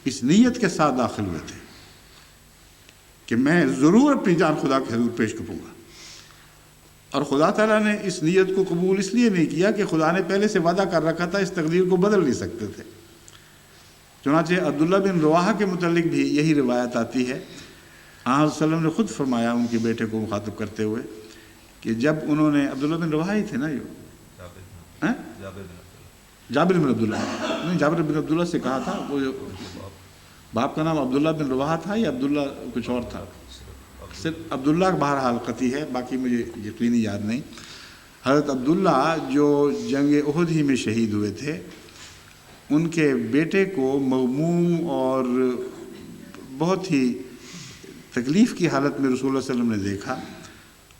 اس نیت کے ساتھ داخل ہوئے تھے کہ میں ضرور اپنی جان خدا کے حضور پیش کروں گا، اور خدا تعالیٰ نے اس نیت کو قبول اس لیے نہیں کیا کہ خدا نے پہلے سے وعدہ کر رکھا تھا، اس تقدیر کو بدل نہیں سکتے تھے۔ چنانچہ عبداللہ بن رواحہ کے متعلق بھی یہی روایت آتی ہے، آن صلی اللہ علیہ وسلم نے خود فرمایا ان کے بیٹے کو مخاطب کرتے ہوئے کہ جب انہوں نے عبداللہ بن رواحہ ہی تھے نا، جابر بن عبداللہ، نہیں جابر بن عبداللہ سے کہا تھا، وہ جو باپ کا نام عبداللہ بن رواحہ تھا یا عبداللہ کچھ اور تھا، صرف عبداللہ بہرحال قطعی ہے، باقی مجھے یقینی یاد نہیں۔ حضرت عبداللہ جو جنگ احد ہی میں شہید ہوئے تھے، ان کے بیٹے کو مغموم اور بہت ہی تکلیف کی حالت میں رسول اللہ صلی اللہ علیہ وسلم نے دیکھا۔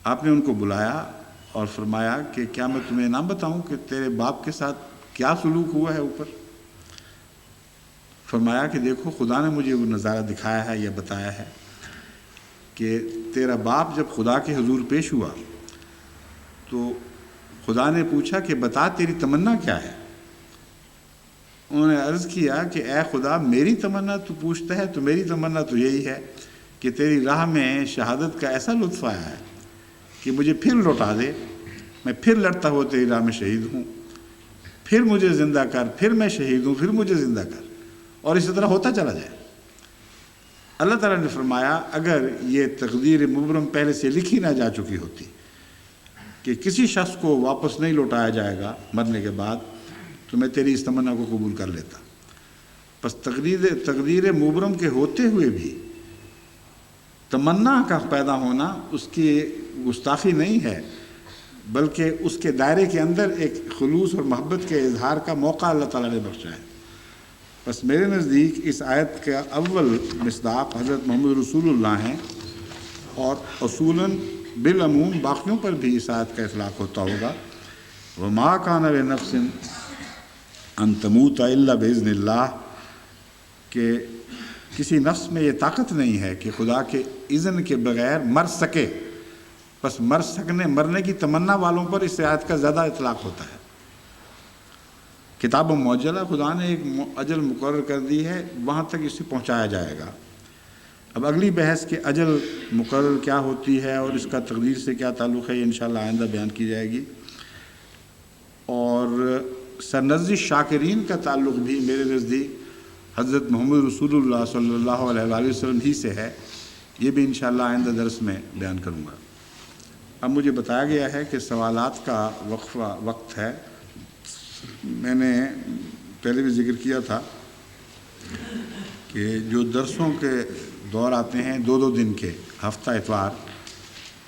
آپ نے ان کو بلایا اور فرمایا کہ کیا میں تمہیں نام بتاؤں کہ تیرے باپ کے ساتھ کیا سلوک ہوا ہے اوپر؟ فرمایا کہ دیکھو خدا نے مجھے وہ نظارہ دکھایا ہے یا بتایا ہے کہ تیرا باپ جب خدا کے حضور پیش ہوا تو خدا نے پوچھا کہ بتا تیری تمنا کیا ہے؟ انہوں نے عرض کیا کہ اے خدا، میری تمنا تو پوچھتا ہے تو میری تمنا تو یہی ہے کہ تیری راہ میں شہادت کا ایسا لطف آیا ہے کہ مجھے پھر لوٹا دے، میں پھر لڑتا ہوا تیری راہ میں شہید ہوں، پھر مجھے زندہ کر، پھر میں شہید ہوں، پھر مجھے زندہ کر، اور اسی طرح ہوتا چلا جائے۔ اللہ تعالیٰ نے فرمایا اگر یہ تقدیر مبرم پہلے سے لکھی نہ جا چکی ہوتی کہ کسی شخص کو واپس نہیں لوٹایا جائے گا مرنے کے بعد، تو میں تیری اس تمنا کو قبول کر لیتا۔ بس تقدیر مبرم کے ہوتے ہوئے بھی تمنا کا پیدا ہونا اس کی گستاخی نہیں ہے، بلکہ اس کے دائرے کے اندر ایک خلوص اور محبت کے اظہار کا موقع اللہ تعالیٰ نے بخشا ہے۔ بس میرے نزدیک اس آیت کا اول مصداق حضرت محمد رسول اللہ ہیں، اور اصولاً بالعموم باقیوں پر بھی اس آیت کا اطلاق ہوتا ہوگا، وَمَا كَانَ لِنَفْسٍ أَن تَمُوتَ إِلَّا بِإِذْنِ اللَّهِ، کہ کسی نفس میں یہ طاقت نہیں ہے کہ خدا کے اذن کے بغیر مر سکے۔ بس مرنے کی تمنا والوں پر اس آیت کا زیادہ اطلاق ہوتا ہے۔ کتاب معجلہ خدا نے ایک اجل مقرر کر دی ہے، وہاں تک اسے پہنچایا جائے گا۔ اب اگلی بحث کہ اجل مقرر کیا ہوتی ہے اور اس کا تقدیر سے کیا تعلق ہے، یہ انشاءاللہ آئندہ بیان کی جائے گی۔ اور سرنزل شاکرین کا تعلق بھی میرے نزدیک حضرت محمد رسول اللہ صلی اللہ علیہ وآلہ وسلم ہی سے ہے، یہ بھی انشاءاللہ آئندہ درس میں بیان کروں گا۔ اب مجھے بتایا گیا ہے کہ سوالات کا وقت ہے۔ میں نے پہلے بھی ذکر کیا تھا کہ جو درسوں کے دور آتے ہیں 2 دن کے، ہفتہ اتوار،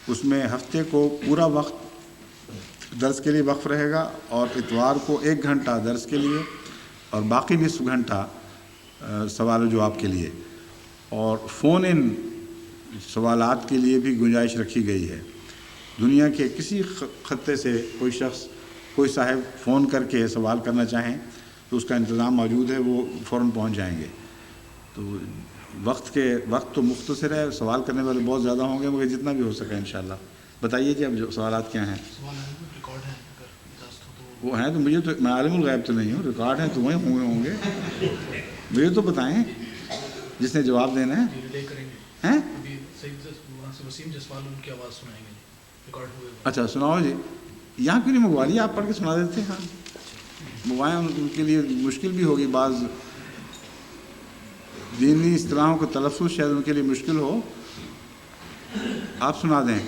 اس میں ہفتے کو پورا وقت درس کے لیے وقف رہے گا، اور اتوار کو 1 گھنٹہ درس کے لیے اور باقی نصف گھنٹہ سوال و جواب کے لیے، اور فون ان سوالات کے لیے بھی گنجائش رکھی گئی ہے۔ دنیا کے کسی خطے سے کوئی صاحب فون کر کے سوال کرنا چاہیں تو اس کا انتظام موجود ہے، وہ فوراً پہنچ جائیں گے۔ تو وقت تو مختصر ہے، سوال کرنے والے بہت زیادہ ہوں گے، مگر جتنا بھی ہو سکے انشاءاللہ۔ بتائیے کہ اب جو سوالات کیا ہیں؟ وہ ہیں تو مجھے تو، میں عالم الغیب تو نہیں ہوں، ریکارڈ ہیں تو وہیں ہوں گے، مجھے تو بتائیں جس نے جواب دینا ہے. ہیں اچھا سناؤ جی. یہاں کیوں نہیں منگوا لیا، آپ پڑھ کے سنا دیتے. ہاں منگوائیں، ان کے لیے مشکل بھی ہوگی، بعض دینی اصطلاحوں کا تلفظ شاید ان کے لیے مشکل ہو. آپ سنا دیں.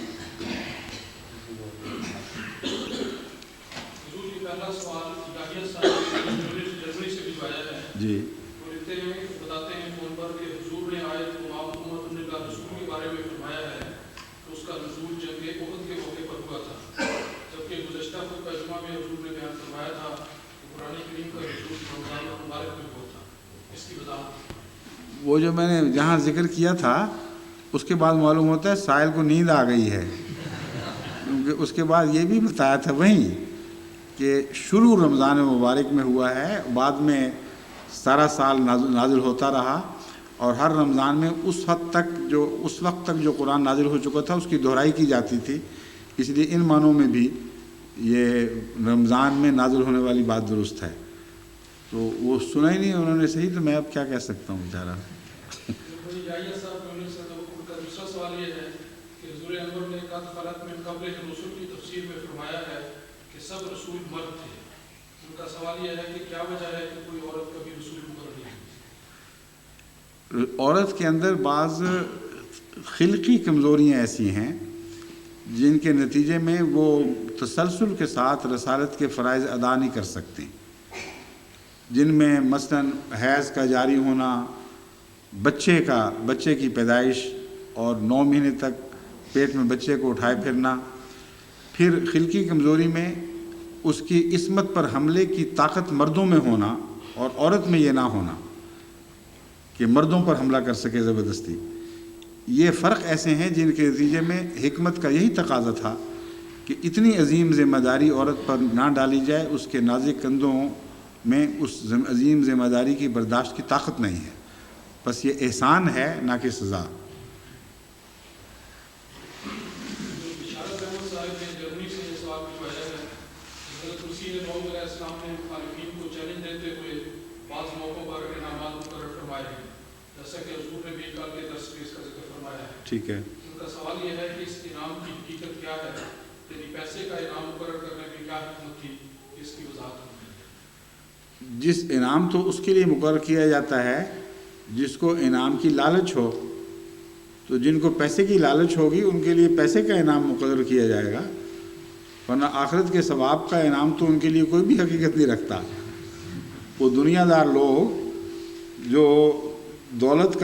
جی بتاتے ہیں فون پر کہ حضور نے آیت کو آپ عمر نے کا رسول کے بارے میں فرمایا ہے کہ اس کا نزول جنگ احد کے موقع پر ہوا تھا، جبکہ گزشتہ خطبہ جمعہ میں حضور نے بیان فرمایا تھا کہ قرآن کریم کا نزول رمضان مبارک میں ہوا تھا. اس کی وضاحت. وہ جو میں نے جہاں ذکر کیا تھا اس کے بعد معلوم ہوتا ہے سائل کو نیند آ گئی ہے، کیونکہ اس کے بعد یہ بھی بتایا تھا وہیں کہ شروع رمضان مبارک میں ہوا ہے، بعد میں سارا سال نازل ہوتا رہا، اور ہر رمضان میں اس حد تک اس وقت تک جو قرآن نازل ہو چکا تھا اس کی دہرائی کی جاتی تھی. اس لیے ان معنوں میں بھی یہ رمضان میں نازل ہونے والی بات درست ہے. تو وہ سنا ہی نہیں انہوں نے صحیح، تو میں اب کیا کہہ سکتا ہوں بیچارہ. دوسرا سوال یہ ہے کہ حضور انور نے قد خلت من قبل رسول کی تفسیر میں فرمایا ہے کہ سب رسول مرد تھے. ان کا سوال یہ ہے کہ کیا وجہ ہے کہ کوئی عورت کبھی رسول مقرر نہیں ہوئی؟ عورت کے اندر بعض خلقی کمزوریاں ایسی ہیں جن کے نتیجے میں وہ تسلسل کے ساتھ رسالت کے فرائض ادا نہیں کر سکتے، جن میں مثلاً حیض کا جاری ہونا، بچے کی پیدائش اور 9 مہینے تک پیٹ میں بچے کو اٹھائے پھرنا. پھر خلقی کمزوری میں اس کی عصمت پر حملے کی طاقت مردوں میں ہونا اور عورت میں یہ نہ ہونا کہ مردوں پر حملہ کر سکے زبردستی. یہ فرق ایسے ہیں جن کے نتیجے میں حکمت کا یہی تقاضا تھا کہ اتنی عظیم ذمہ داری عورت پر نہ ڈالی جائے، اس کے نازک کندھوں میں اس عظیم ذمہ داری کی برداشت کی طاقت نہیں ہے. بس یہ احسان ہے نہ کہ سزا. ٹھیک ہے. ان کا سوال یہ ہے کہ اس انعام کی حقیقت کیا ہے، یعنی پیسے کا انعام مقرر کرنے میں کیا حکمت تھی، اس کی وضاحت. جس انعام تو اس کے لیے مقرر کیا جاتا ہے جس کو انعام کی لالچ ہو، تو جن کو پیسے کی لالچ ہوگی ان کے لیے پیسے کا انعام مقرر کیا جائے گا، ورنہ آخرت کے ثواب کا انعام تو ان کے لیے کوئی بھی حقیقت نہیں رکھتا. وہ دنیا دار لوگ جو دولت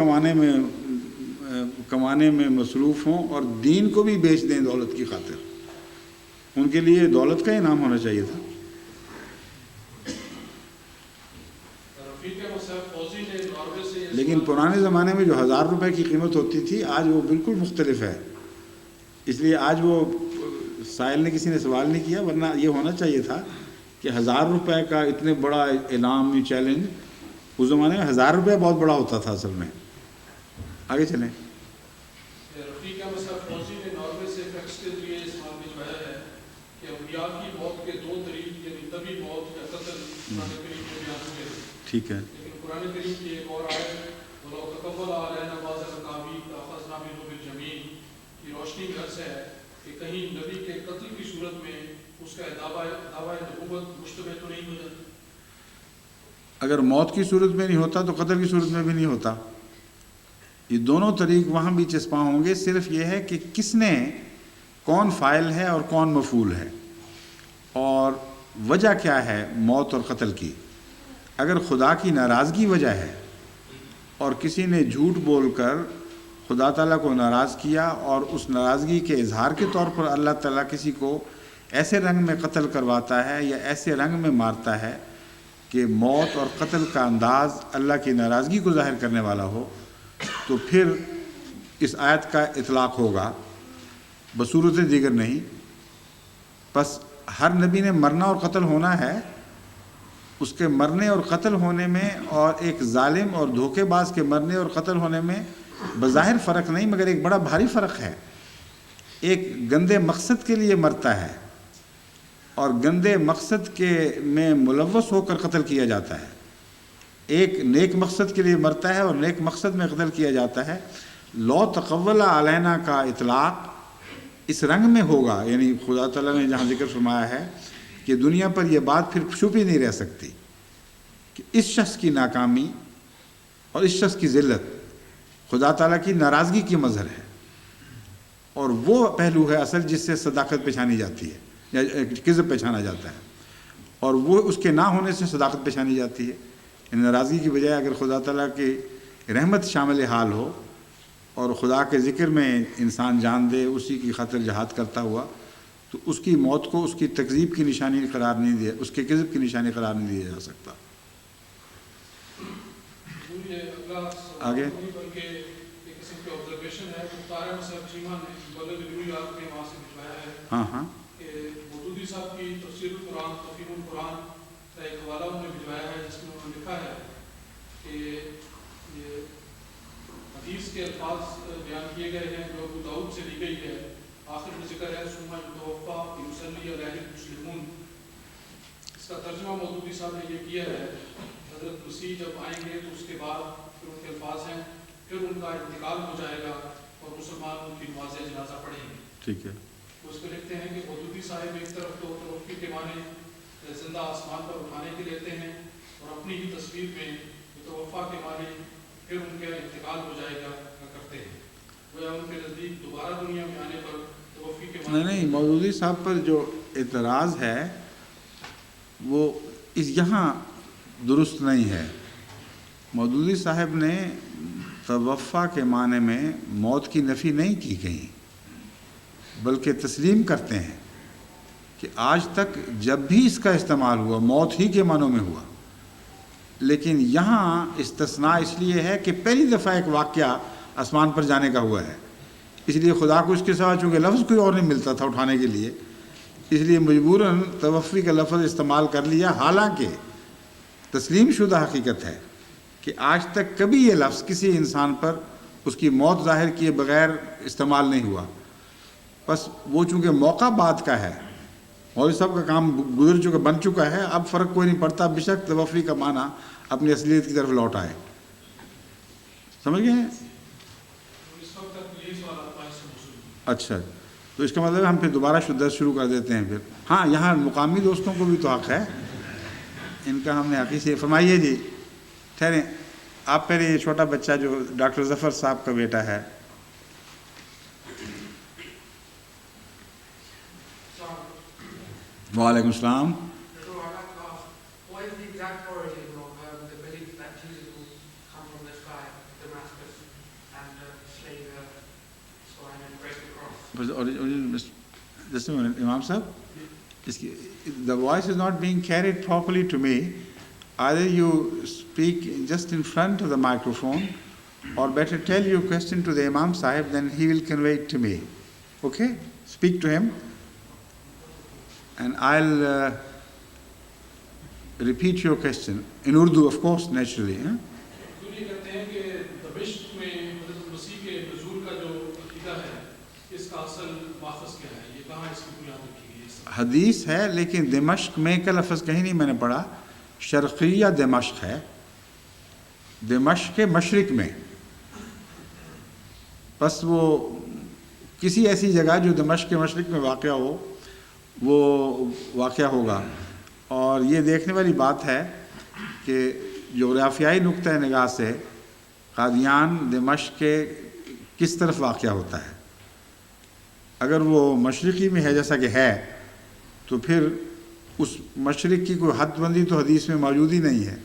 کمانے میں مصروف ہوں اور دین کو بھی بیچ دیں دولت کی خاطر، ان کے لیے دولت کا انعام ہونا چاہیے تھا. لیکن پرانے زمانے میں جو 1000 روپے کی قیمت ہوتی تھی آج وہ بالکل مختلف ہے. اس لیے آج وہ سائل نے کسی نے سوال نہیں کیا، ورنہ یہ ہونا چاہیے تھا کہ 1000 روپے کا اتنے بڑا انعامی چیلنج، اس زمانے میں 1000 روپے بہت بڑا ہوتا تھا اصل میں. آگے چلیں. ٹھیک ہے. قرآن کریم کی ایک اور آیت وَلَوْ تَقَبَّلَ عَلَيْنَا بَعْضَ الْأَقَاوِيلِ لَأَخَذْنَا مِنْهُ بِالْيَمِينِ کی روشنی میں عرض ہے کہ کہیں نبی کے قتل کی صورت میں اس کا دعویٰ نبوت مشتبہ تو نہیں ہو جاتا؟ اگر موت کی صورت میں نہیں ہوتا تو قتل کی صورت میں بھی نہیں ہوتا. یہ دونوں طریق وہاں بھی چسپاں ہوں گے. صرف یہ ہے کہ کس نے، کون فاعل ہے اور کون مفعول ہے، اور وجہ کیا ہے موت اور قتل کی. اگر خدا کی ناراضگی وجہ ہے اور کسی نے جھوٹ بول کر خدا تعالیٰ کو ناراض کیا اور اس ناراضگی کے اظہار کے طور پر اللہ تعالیٰ کسی کو ایسے رنگ میں قتل کرواتا ہے یا ایسے رنگ میں مارتا ہے کہ موت اور قتل کا انداز اللہ کی ناراضگی کو ظاہر کرنے والا ہو، تو پھر اس آیت کا اطلاق ہوگا، بصورت دیگر نہیں. بس ہر نبی نے مرنا اور قتل ہونا ہے. اس کے مرنے اور قتل ہونے میں اور ایک ظالم اور دھوکے باز کے مرنے اور قتل ہونے میں بظاہر فرق نہیں، مگر ایک بڑا بھاری فرق ہے. ایک گندے مقصد کے لیے مرتا ہے اور گندے مقصد کے میں ملوث ہو کر قتل کیا جاتا ہے. ایک نیک مقصد کے لیے مرتا ہے اور نیک مقصد میں قتل کیا جاتا ہے. لو تقول علینا کا اطلاق اس رنگ میں ہوگا، یعنی خدا تعالیٰ نے جہاں ذکر فرمایا ہے کہ دنیا پر یہ بات پھر چھپ ہی نہیں رہ سکتی کہ اس شخص کی ناکامی اور اس شخص کی ذلت خدا تعالیٰ کی ناراضگی کی مظہر ہے، اور وہ پہلو ہے اصل جس سے صداقت پہچانی جاتی ہے یا کذب پہچانا جاتا ہے، اور وہ اس کے نہ ہونے سے صداقت پہچانی جاتی ہے. یعنی ناراضگی کی بجائے اگر خدا تعالیٰ کی رحمت شامل حال ہو اور خدا کے ذکر میں انسان جان دے اسی کی خاطر جہاد کرتا ہوا، تو اس کی موت کو اس کی تکذیب کی نشانی قرار نہیں دیا، اس کے کذب کی نشانی قرار نہیں دیا جا سکتا. آگے بلکہ ایک قسم کی آبزرویشن ہے مختار صاحب چیمہ نے بلد نیو یارک میں وہاں سے بھجوایا ہے. ہاں کہ مودودی صاحب کی تفسیر القرآن تفہیم القرآن کا ایک حوالہ انہوں نے بھجوایا ہے جس میں انہوں نے لکھا ہے کہ یہ حدیث کے الفاظ بیان کیے گئے ہیں جو ابو داؤد سے لی گئی ہے. آخر میں ذکر ہے ثم یتوفیٰ یصلی علیہ المسلمون. اس کا ترجمہ مودودی صاحب نے یہ کیا ہے حضرت مسیح جب آئیں گے تو اس کے بعد پھر ان کے الفاظ ہیں پھر ان کا انتقال ہو جائے گا اور مسلمان ان کی نماز جنازہ پڑھیں گے. ٹھیک ہے. اس پہ لکھتے ہیں کہ مودودی صاحب ایک طرف تو توفی کے معنی زندہ آسمان پر اٹھانے کے لیتے ہیں اور اپنی ہی تصویر میں توفا کے معنی پھر ان کا انتقال ہو جائے گا کرتے ہیں. وہ ان کے نزدیک دوبارہ دنیا میں آنے پر توفی کے معنی نہیں مودودی صاحب پر جو اعتراض ہے وہ اس یہاں درست نہیں ہے. مودودی صاحب نے توفا کے معنی میں موت کی نفی نہیں کی کہیں، بلکہ تسلیم کرتے ہیں کہ آج تک جب بھی اس کا استعمال ہوا موت ہی کے معنوں میں ہوا، لیکن یہاں استثناء اس لیے ہے کہ پہلی دفعہ ایک واقعہ آسمان پر جانے کا ہوا ہے، اس لیے خدا کو اس کے سوا چونکہ لفظ کوئی اور نہیں ملتا تھا اٹھانے کے لیے، اس لیے مجبوراً توفی کا لفظ استعمال کر لیا. حالانکہ تسلیم شدہ حقیقت ہے کہ آج تک کبھی یہ لفظ کسی انسان پر اس کی موت ظاہر کیے بغیر استعمال نہیں ہوا. بس وہ چونکہ موقع بعد کا ہے، مولوی صاحب کا کام گزر چکا بن چکا ہے، اب فرق کوئی نہیں پڑتا، بے شک توفی کا معنی اپنی اصلیت کی طرف لوٹ آئے. سمجھ گئے؟ اچھا، تو اس کا مطلب ہم پھر دوبارہ درس شروع کر دیتے ہیں پھر. ہاں یہاں مقامی دوستوں کو بھی تو حق ہے، ان کا ہم نے حقیقی سے فرمائیے. جی ٹھہریں، آپ پہلے یہ چھوٹا بچہ جو ڈاکٹر ظفر صاحب کا بیٹا ہے. وعلیکم السلام. Just a minute, Imam Sahib. The voice is not being carried properly to me. Either you speak just in front of the microphone, or better tell your question to the Imam Sahib, then he will convey it to me. Okay? Speak to him. And I'll repeat your question in Urdu, of course, naturally. حدیث ہے لیکن دمشق میں کا لفظ کہیں نہیں میں نے پڑھا. شرقیہ دمشق ہے، دمشق کے مشرق میں. بس وہ کسی ایسی جگہ جو دمشق کے مشرق میں واقع ہو وہ واقعہ ہوگا. اور یہ دیکھنے والی بات ہے کہ جغرافیائی نقطۂ نگاہ سے قادیان دمشق کے کس طرف واقع ہوتا ہے. اگر وہ مشرقی میں ہے جیسا کہ ہے تو پھر اس مشرق کی کوئی حد بندی تو حدیث میں موجود ہی نہیں ہے.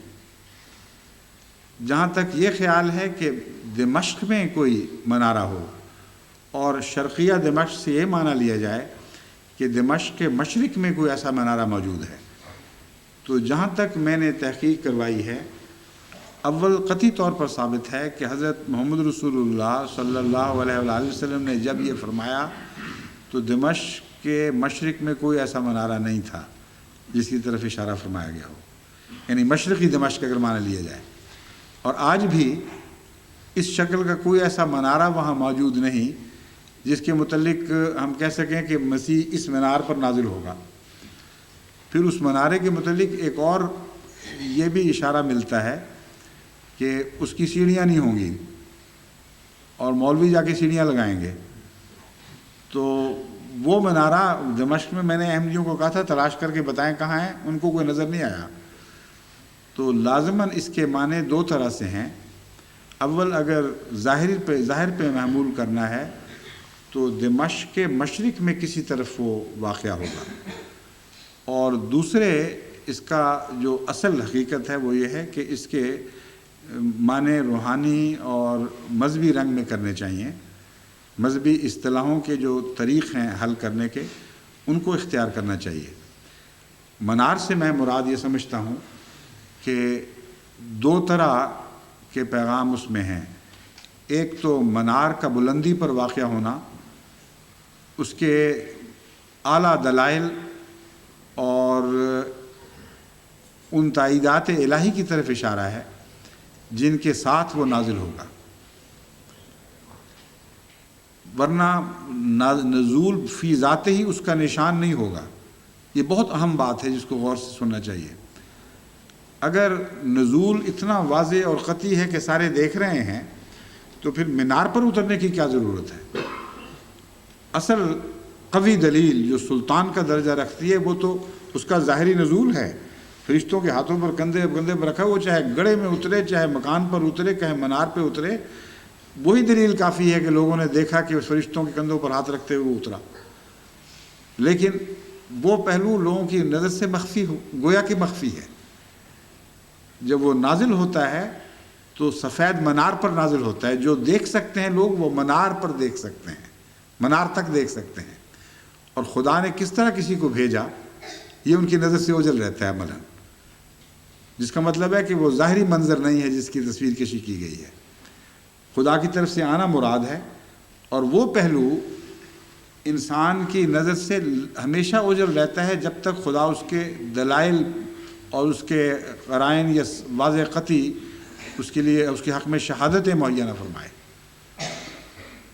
جہاں تک یہ خیال ہے کہ دمشق میں کوئی منارہ ہو اور شرقیہ دمشق سے یہ معنی لیا جائے کہ دمشق کے مشرق میں کوئی ایسا منارہ موجود ہے، تو جہاں تک میں نے تحقیق کروائی ہے اول قطعی طور پر ثابت ہے کہ حضرت محمد رسول اللہ صلی اللہ علیہ وآلہ وسلم نے جب یہ فرمایا تو دمشق کے مشرق میں کوئی ایسا منارہ نہیں تھا جس کی طرف اشارہ فرمایا گیا ہو، یعنی مشرقی دمشق اگر معنی لیا جائے. اور آج بھی اس شکل کا کوئی ایسا منارہ وہاں موجود نہیں جس کے متعلق ہم کہہ سکیں کہ مسیح اس مینار پر نازل ہوگا. پھر اس منارے کے متعلق ایک اور یہ بھی اشارہ ملتا ہے کہ اس کی سیڑھیاں نہیں ہوں گی اور مولوی جا کے سیڑھیاں لگائیں گے. تو وہ منارہ دمشق میں نے احمدیوں کو کہا تھا تلاش کر کے بتائیں کہاں ہے، ان کو کوئی نظر نہیں آیا. تو لازماً اس کے معنی دو طرح سے ہیں. اول اگر ظاہر پہ محمول کرنا ہے تو دمشق کے مشرق میں کسی طرف وہ واقع ہوگا، اور دوسرے اس کا جو اصل حقیقت ہے وہ یہ ہے کہ اس کے معنی روحانی اور مذہبی رنگ میں کرنے چاہیے. مذہبی اصطلاحوں کے جو طریق ہیں حل کرنے کے، ان کو اختیار کرنا چاہیے. منار سے میں مراد یہ سمجھتا ہوں کہ دو طرح کے پیغام اس میں ہیں. ایک تو منار کا بلندی پر واقع ہونا، اس کے اعلیٰ دلائل اور ان تائیدات الہی کی طرف اشارہ ہے جن کے ساتھ وہ نازل ہوگا، ورنہ نزول فی ذات ہی اس کا نشان نہیں ہوگا. یہ بہت اہم بات ہے جس کو غور سے سننا چاہیے. اگر نزول اتنا واضح اور قطعی ہے کہ سارے دیکھ رہے ہیں تو پھر مینار پر اترنے کی کیا ضرورت ہے؟ اصل قوی دلیل جو سلطان کا درجہ رکھتی ہے وہ تو اس کا ظاہری نزول ہے. فرشتوں کے ہاتھوں پر کندھے پر رکھا، وہ چاہے گڑھے میں اترے، چاہے مکان پر اترے، چاہے منار پہ اترے، وہی دلیل کافی ہے کہ لوگوں نے دیکھا کہ فرشتوں کے کندھوں پر ہاتھ رکھتے ہوئے اترا. لیکن وہ پہلو لوگوں کی نظر سے مخفی گویا کہ مخفی ہے. جب وہ نازل ہوتا ہے تو سفید منار پر نازل ہوتا ہے. جو دیکھ سکتے ہیں لوگ وہ منار پر دیکھ سکتے ہیں، منار تک دیکھ سکتے ہیں. اور خدا نے کس طرح کسی کو بھیجا یہ ان کی نظر سے اوجھل رہتا ہے عملاً، جس کا مطلب ہے کہ وہ ظاہری منظر نہیں ہے جس کی تصویر کشی کی گئی ہے. خدا کی طرف سے آنا مراد ہے، اور وہ پہلو انسان کی نظر سے ہمیشہ اوجھل رہتا ہے جب تک خدا اس کے دلائل اور اس کے قرائن یا واضح قطعی اس کے لیے اس کے حق میں شہادتیں مہیا نہ فرمائے.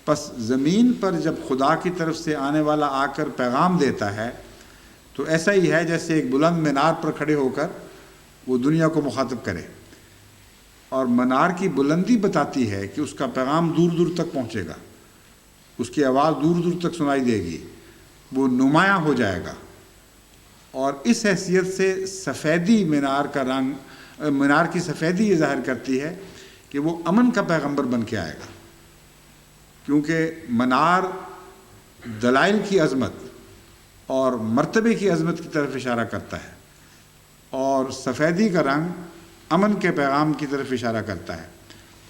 پس زمین پر جب خدا کی طرف سے آنے والا آ کر پیغام دیتا ہے تو ایسا ہی ہے جیسے ایک بلند مینار پر کھڑے ہو کر وہ دنیا کو مخاطب کرے. اور منار کی بلندی بتاتی ہے کہ اس کا پیغام دور دور تک پہنچے گا، اس کی آواز دور دور تک سنائی دے گی، وہ نمایاں ہو جائے گا. اور اس حیثیت سے سفیدی مینار کا رنگ، مینار کی سفیدی یہ ظاہر کرتی ہے کہ وہ امن کا پیغمبر بن کے آئے گا، کیونکہ منار دلائل کی عظمت اور مرتبے کی عظمت کی طرف اشارہ کرتا ہے، اور سفیدی کا رنگ امن کے پیغام کی طرف اشارہ کرتا ہے.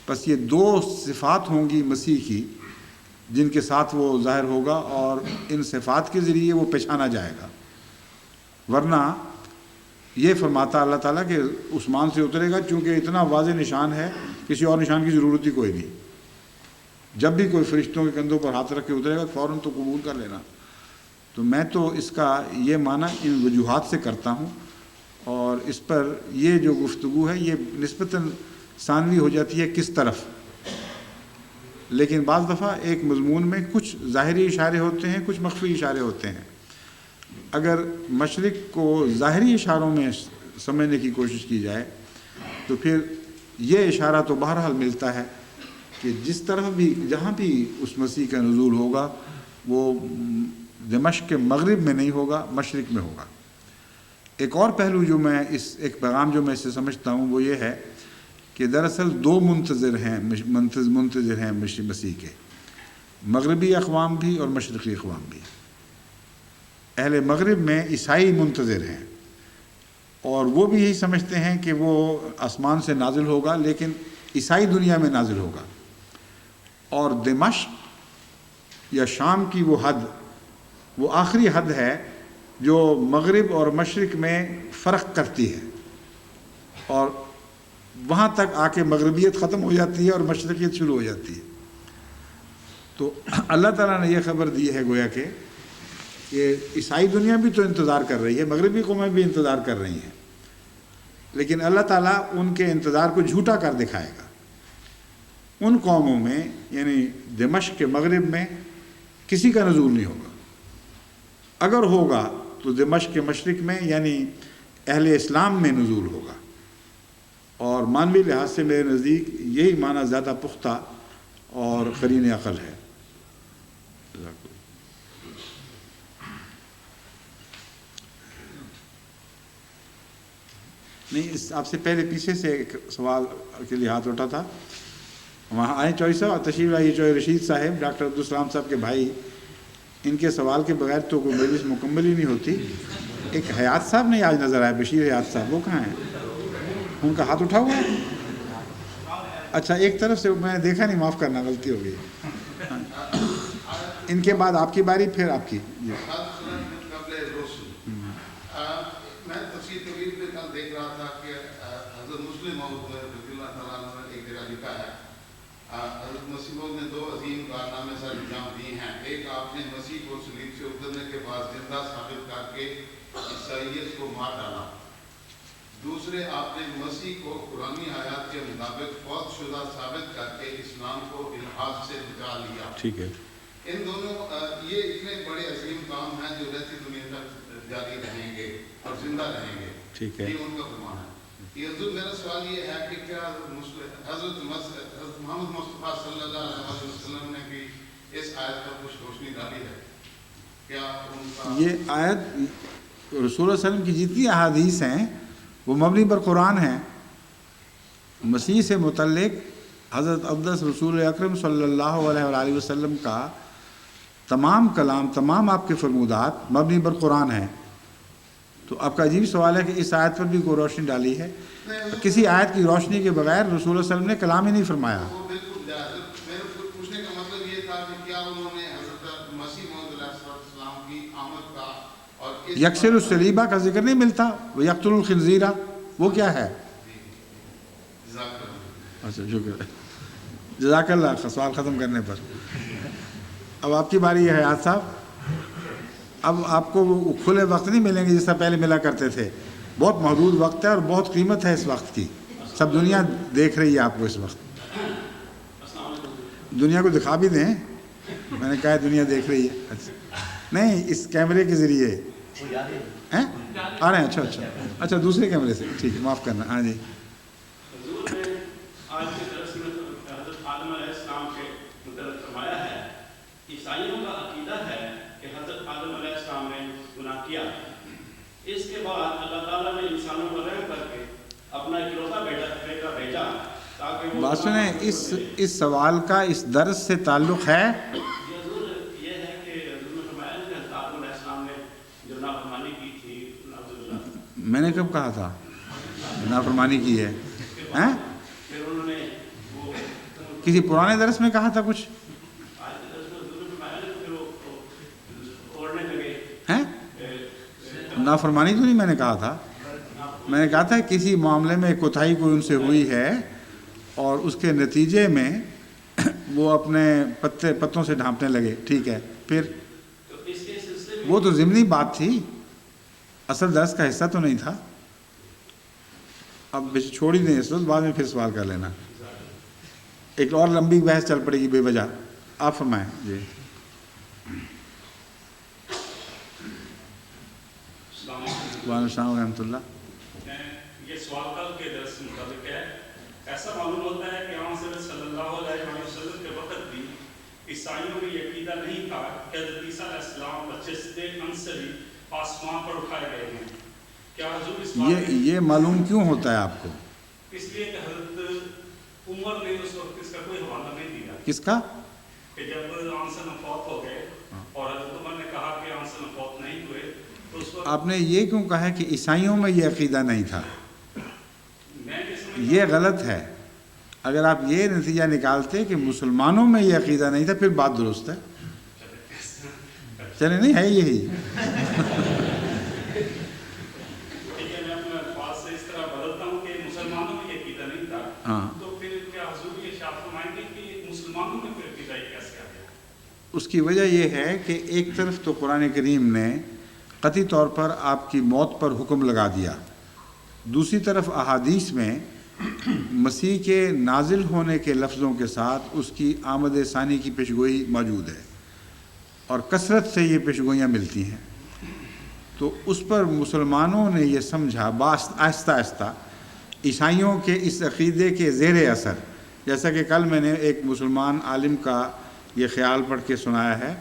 بس یہ دو صفات ہوں گی مسیح کی جن کے ساتھ وہ ظاہر ہوگا، اور ان صفات کے ذریعے وہ پہچانا جائے گا. ورنہ یہ فرماتا اللہ تعالیٰ کہ عثمان سے اترے گا، چونکہ اتنا واضح نشان ہے کسی اور نشان کی ضرورت ہی کوئی نہیں. جب بھی کوئی فرشتوں کے کندھوں پر ہاتھ رکھ کے اترے گا فوراً تو قبول کر لینا. تو میں تو اس کا یہ معنی ان وجوہات سے کرتا ہوں، اور اس پر یہ جو گفتگو ہے یہ نسبتاً ثانوی ہو جاتی ہے کس طرف. لیکن بعض دفعہ ایک مضمون میں کچھ ظاہری اشارے ہوتے ہیں، کچھ مخفی اشارے ہوتے ہیں. اگر مشرق کو ظاہری اشاروں میں سمجھنے کی کوشش کی جائے تو پھر یہ اشارہ تو بہرحال ملتا ہے کہ جس طرح بھی جہاں بھی اس مسیح کا نزول ہوگا وہ دمشق کے مغرب میں نہیں ہوگا، مشرق میں ہوگا. ایک اور پہلو جو میں ایک پیغام جو میں اس سے سمجھتا ہوں وہ یہ ہے کہ دراصل دو منتظر ہیں مسیح کے، مغربی اقوام بھی اور مشرقی اقوام بھی. اہل مغرب میں عیسائی منتظر ہیں، اور وہ بھی یہی سمجھتے ہیں کہ وہ آسمان سے نازل ہوگا، لیکن عیسائی دنیا میں نازل ہوگا. اور دمشق یا شام کی وہ حد، وہ آخری حد ہے جو مغرب اور مشرق میں فرق کرتی ہے، اور وہاں تک آ کے مغربیت ختم ہو جاتی ہے اور مشرقیت شروع ہو جاتی ہے. تو اللہ تعالیٰ نے یہ خبر دی ہے گویا کہ عیسائی دنیا بھی تو انتظار کر رہی ہے، مغربی قومیں بھی انتظار کر رہی ہیں، لیکن اللہ تعالیٰ ان کے انتظار کو جھوٹا کر دکھائے گا. ان قوموں میں یعنی دمشق کے مغرب میں کسی کا نزول نہیں ہوگا. اگر ہوگا تو دمشق کے مشرق میں یعنی اہل اسلام میں نزول ہوگا، اور معنوی لحاظ سے میرے نزدیک یہی معنی زیادہ پختہ اور قرین عقل ہے۔ نہیں، اس آپ سے پہلے پیچھے سے ایک سوال کے لیے ہاتھ اٹھا تھا، وہاں آئیں چوئی صاحب اور تشریف لائیے۔ چوئی رشید صاحب، ڈاکٹر عبدالسلام صاحب کے بھائی، ان کے سوال کے بغیر تو کوئی مجلس مکمل ہی نہیں ہوتی۔ ایک حیات صاحب نہیں آج نظر آئے، بشیر حیات صاحب، وہ کہاں ہیں؟ ان کا ہاتھ اٹھا ہوا ہے؟ اچھا، ایک طرف سے میں نے دیکھا نہیں، معاف کرنا، غلطی ہو گئی۔ ان کے بعد آپ کی باری، پھر آپ کی۔ جی میں تفسیر کبیر میں کل دیکھ رہا تھا کہ حضرت مسلم موعود رضی اللہ تعالیٰ عنہ نے ایک جگہ لکھا ہے، حضرت مسیح موعود نے 2 عظیم کارنامے سر انجام دیے ہیں۔ ایک، آپ نے مسیح کو صلیب سے اترنے کے بعد زندہ ثابت کر کے عیسائیت کو مار ڈالا۔ دوسرے، آپ نے مسیح کو قرآنی آیات کے مطابق فوت شدہ ثابت کر کے اسلام کو الحاد سے بچا لیا۔ ٹھیک ہے۔ ان دونوں یہ اتنے بڑے عظیم کام ہیں جو رہتی دنیا تک جاری رہیں گے اور زندہ رہیں گے۔ ٹھیک ہے، یہ ان کا فرمان ہے۔ یہ حضور، میرا سوال یہ ہے کہ کیا حضرت محمد مصطفیٰ صلی اللہ علیہ وسلم نے بھی اس آیت پر کچھ روشنی ڈالی ہے؟ کیا ان کا یہ آیت رسول اللہ صلی اللہ علیہ وسلم کی جتنی احادیث ہیں وہ مبنی پر قرآن ہیں۔ مسیح سے متعلق حضرت اقدس رسول اکرم صلی اللہ علیہ وآلہ وسلم کا تمام کلام، تمام آپ کے فرمودات مبنی پر قرآن ہیں۔ تو آپ کا عجیب سوال ہے کہ اس آیت پر بھی کوئی روشنی ڈالی ہے؟ کسی آیت کی روشنی کے بغیر رسول اللہ صلی اللہ علیہ وسلم نے کلام ہی نہیں فرمایا۔ وہ بالکل جائز ہے۔ میرے پوچھنے کا مطلب یہ تھا کہ کیا انہوں نے حضرت مسیح موعود علیہ السلام کی آمد کا اور یکسر الصلیبہ کا ذکر نہیں ملتا، وہ یقتل الخنزیرہ، وہ کیا ہے؟ جزاک اللہ۔ اچھا، شکر، جزاک اللہ سوال ختم کرنے پر۔ اب آپ کی باری ہے حیات صاحب۔ اب آپ کو وہ کھلے وقت نہیں ملیں گے جس طرح پہلے ملا کرتے تھے، بہت محدود وقت ہے اور بہت قیمت ہے اس وقت کی۔ سب دنیا دیکھ رہی ہے آپ کو اس وقت، دنیا کو دکھا بھی دیں، میں نے کہا دنیا دیکھ رہی ہے۔ اچھا نہیں، اس کیمرے کے ذریعے ہیں آ رہے ہیں؟ اچھا اچھا اچھا، دوسرے کیمرے سے، ٹھیک ہے، معاف کرنا۔ ہاں جی، حضور نے آج کے درس میں حضرت آدم علیہ السلام کے متعلق فرمایا ہے، عیسائیوں کا عقیدہ ہے کہ حضرت آدم علیہ السلام نے گناہ کیا، اس کے بعد اللہ تعالیٰ نے انسانوں کو رحم کر کے اپنا اکلوتا بیٹا بھیجا تاکہ وہ بات سنیں، اس سوال کا اس درس سے تعلق ہے؟ حضور یہ ہے کہ حضور نے فرمایا کہ حضرت آدم علیہ السلام نے جو نافرمانی کی تھی، میں نے کب کہا تھا نافرمانی کی ہے؟ ہیں؟ پھر انہوں نے وہ کسی پرانے درس میں کہا تھا کچھ؟ آج کے درس میں حضور نے فرمایا کہ پھر وہ اوڑھنے لگے۔ ہیں؟ نافرمانی تو نہیں میں نے کہا تھا، میں نے کہا تھا کسی معاملے میں کوتاہی کوئی ان سے ہوئی ہے اور اس کے نتیجے میں وہ اپنے پتوں سے ڈھانپنے لگے، ٹھیک ہے، پھر تو اس کے سلسلے میں وہ تو ضمنی بات تھی، اصل درس کا حصہ تو نہیں تھا۔ اب چھوڑ ہی دیں اس وقت، بعد میں پھر سوال کر لینا، ایک اور لمبی بحث چل پڑے گی بے وجہ۔ آپ فرمائیں۔ جی، السلام علیکم۔ وعلیکم السلام ورحمۃ اللہ۔ یہ سوال کل کے درس سے مطابق ہے۔ ایسا معلوم ہوتا ہے کہ آن صلی اللہ علیہ وسلم کے وقت بھی عیسائیوں میں یہ عقیدہ نہیں تھا کہ حضرت عیسیٰ علیہ السلام بچے عنصری آسمان پر اٹھائے گئے ہیں۔ کیا حضور اس بات یہ معلوم کیوں ہوتا ہے آپ کو؟ اس لیے کہ حضرت عمر نے اس وقت اس کا کوئی حوالہ نہیں دیا کس کا؟ کہ جب آن صلی فوت ہو گئے اور حضرت عمر نے کہا کہ آن صلی فوت نہیں ہوئے تو اس وقت آپ نے یہ کیوں کہا ہے کہ عیسائیوں میں یہ عقیدہ نہیں تھا؟ میں یہ سمجھتا یہ غلط ہے۔ اگر آپ یہ نتیجہ نکالتے کہ مسلمانوں میں یہ عقیدہ نہیں تھا، پھر بات درست ہے۔ چلے نہیں ہے یہی۔ میں اپنے الفاظ سے اس طرح بدلتا ہوں کہ مسلمانوں میں یہ عقیدہ نہیں تھا، ہاں، تو پھر کیا حضور یہ ارشاد فرمائیں گے کہ مسلمانوں میں پھر عقیدہ کیسے آ گیا؟ اس کی وجہ یہ ہے کہ ایک طرف تو قرآن کریم نے قطعی طور پر آپ کی موت پر حکم لگا دیا، دوسری طرف احادیث میں مسیح کے نازل ہونے کے لفظوں کے ساتھ اس کی آمد ثانی کی پیشگوئی موجود ہے، اور کثرت سے یہ پیشگوئیاں ملتی ہیں۔ تو اس پر مسلمانوں نے یہ سمجھا آہستہ آہستہ عیسائیوں کے اس عقیدے کے زیر اثر، جیسا کہ کل میں نے ایک مسلمان عالم کا یہ خیال پڑھ کے سنایا ہے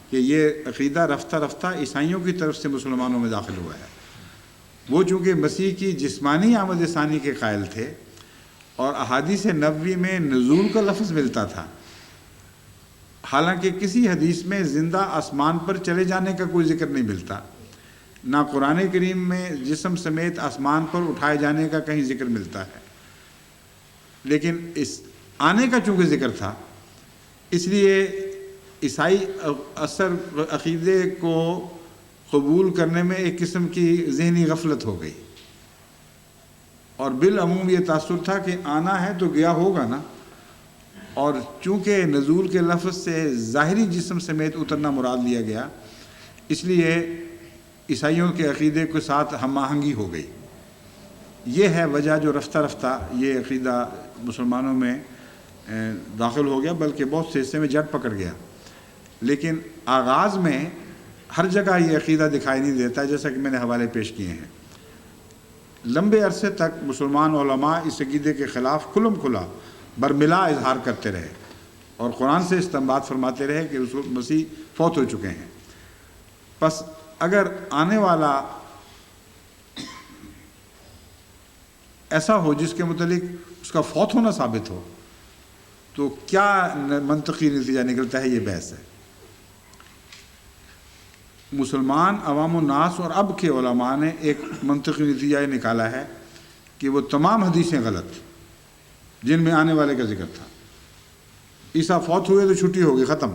کہ یہ عقیدہ رفتہ رفتہ عیسائیوں کی طرف سے مسلمانوں میں داخل ہوا ہے۔ وہ چونکہ مسیح کی جسمانی آمد ثانی کے قائل تھے اور احادیث نبوی میں نزول کا لفظ ملتا تھا، حالانکہ کسی حدیث میں زندہ آسمان پر چلے جانے کا کوئی ذکر نہیں ملتا، نہ قرآن کریم میں جسم سمیت آسمان پر اٹھائے جانے کا کہیں ذکر ملتا ہے، لیکن اس آنے کا چونکہ ذکر تھا، اس لیے عیسائی اثر عقیدے کو قبول کرنے میں ایک قسم کی ذہنی غفلت ہو گئی، اور بالعموم یہ تاثر تھا کہ آنا ہے تو گیا ہوگا نا، اور چونکہ نزول کے لفظ سے ظاہری جسم سمیت اترنا مراد لیا گیا، اس لیے عیسائیوں کے عقیدے کے ساتھ ہم آہنگی ہو گئی۔ یہ ہے وجہ جو رفتہ رفتہ یہ عقیدہ مسلمانوں میں داخل ہو گیا، بلکہ بہت سے حصے میں جڑ پکڑ گیا، لیکن آغاز میں ہر جگہ یہ عقیدہ دکھائی نہیں دیتا، جیسا کہ میں نے حوالے پیش کیے ہیں۔ لمبے عرصے تک مسلمان علماء اس عقیدے کے خلاف کھلم کھلا برملا اظہار کرتے رہے اور قرآن سے استنباط فرماتے رہے کہ رسول مسیح فوت ہو چکے ہیں۔ پس اگر آنے والا ایسا ہو جس کے متعلق اس کا فوت ہونا ثابت ہو تو کیا منطقی نتیجہ نکلتا ہے، یہ بحث ہے۔ مسلمان عوام الناس اور اب کے علماء نے ایک منطقی نتیجہ یہ نکالا ہے کہ وہ تمام حدیثیں غلط جن میں آنے والے کا ذکر تھا۔ عیسیٰ فوت ہوئے تو چھٹی ہوگی، ختم۔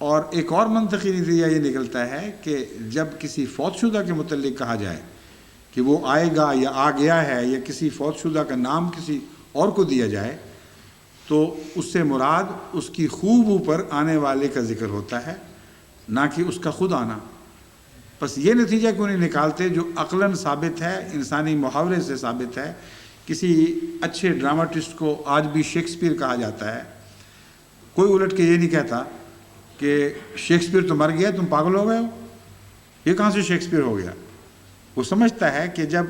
اور ایک اور منطقی نتیجہ یہ نکلتا ہے کہ جب کسی فوت شدہ کے متعلق کہا جائے کہ وہ آئے گا یا آ گیا ہے، یا کسی فوت شدہ کا نام کسی اور کو دیا جائے، تو اس سے مراد اس کی خوب اوپر آنے والے کا ذکر ہوتا ہے، نہ کہ اس کا خود آنا۔ بس یہ نتیجہ کیوں نہیں نکالتے جو عقلاً ثابت ہے، انسانی محاورے سے ثابت ہے۔ کسی اچھے ڈراماٹسٹ کو آج بھی شیکسپیئر کہا جاتا ہے، کوئی الٹ کے یہ نہیں کہتا کہ شیکسپیئر تو مر گیا، تم پاگل ہو گئے ہو، یہ کہاں سے شیکسپیئر ہو گیا۔ وہ سمجھتا ہے کہ جب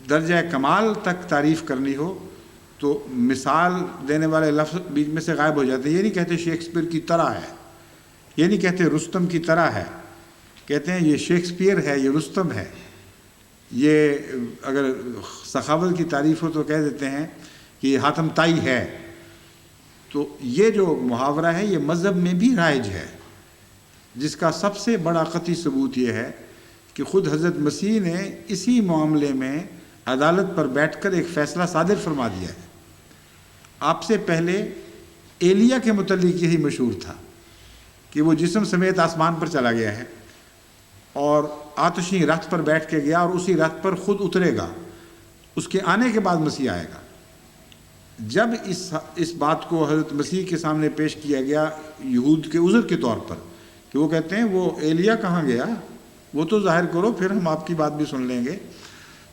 درجہ کمال تک تعریف کرنی ہو تو مثال دینے والے لفظ بیچ میں سے غائب ہو جاتے ہیں۔ یہ نہیں کہتے شیکسپیئر کی طرح ہے، یہ نہیں کہتے رستم کی طرح ہے، کہتے ہیں یہ شیکسپیئر ہے، یہ رستم ہے۔ یہ اگر سخاوت کی تعریف ہو تو کہہ دیتے ہیں کہ یہ حاتم طائی ہے۔ تو یہ جو محاورہ ہے یہ مذہب میں بھی رائج ہے، جس کا سب سے بڑا قطعی ثبوت یہ ہے کہ خود حضرت مسیح نے اسی معاملے میں عدالت پر بیٹھ کر ایک فیصلہ صادر فرما دیا ہے۔ آپ سے پہلے ایلیا کے متعلق یہی مشہور تھا کہ وہ جسم سمیت آسمان پر چلا گیا ہے اور آتشی رتھ پر بیٹھ کے گیا، اور اسی رتھ پر خود اترے گا، اس کے آنے کے بعد مسیح آئے گا۔ جب اس بات کو حضرت مسیح کے سامنے پیش کیا گیا یہود کے عذر کے طور پر کہ وہ کہتے ہیں وہ ایلیا کہاں گیا، وہ تو ظاہر کرو، پھر ہم آپ کی بات بھی سن لیں گے،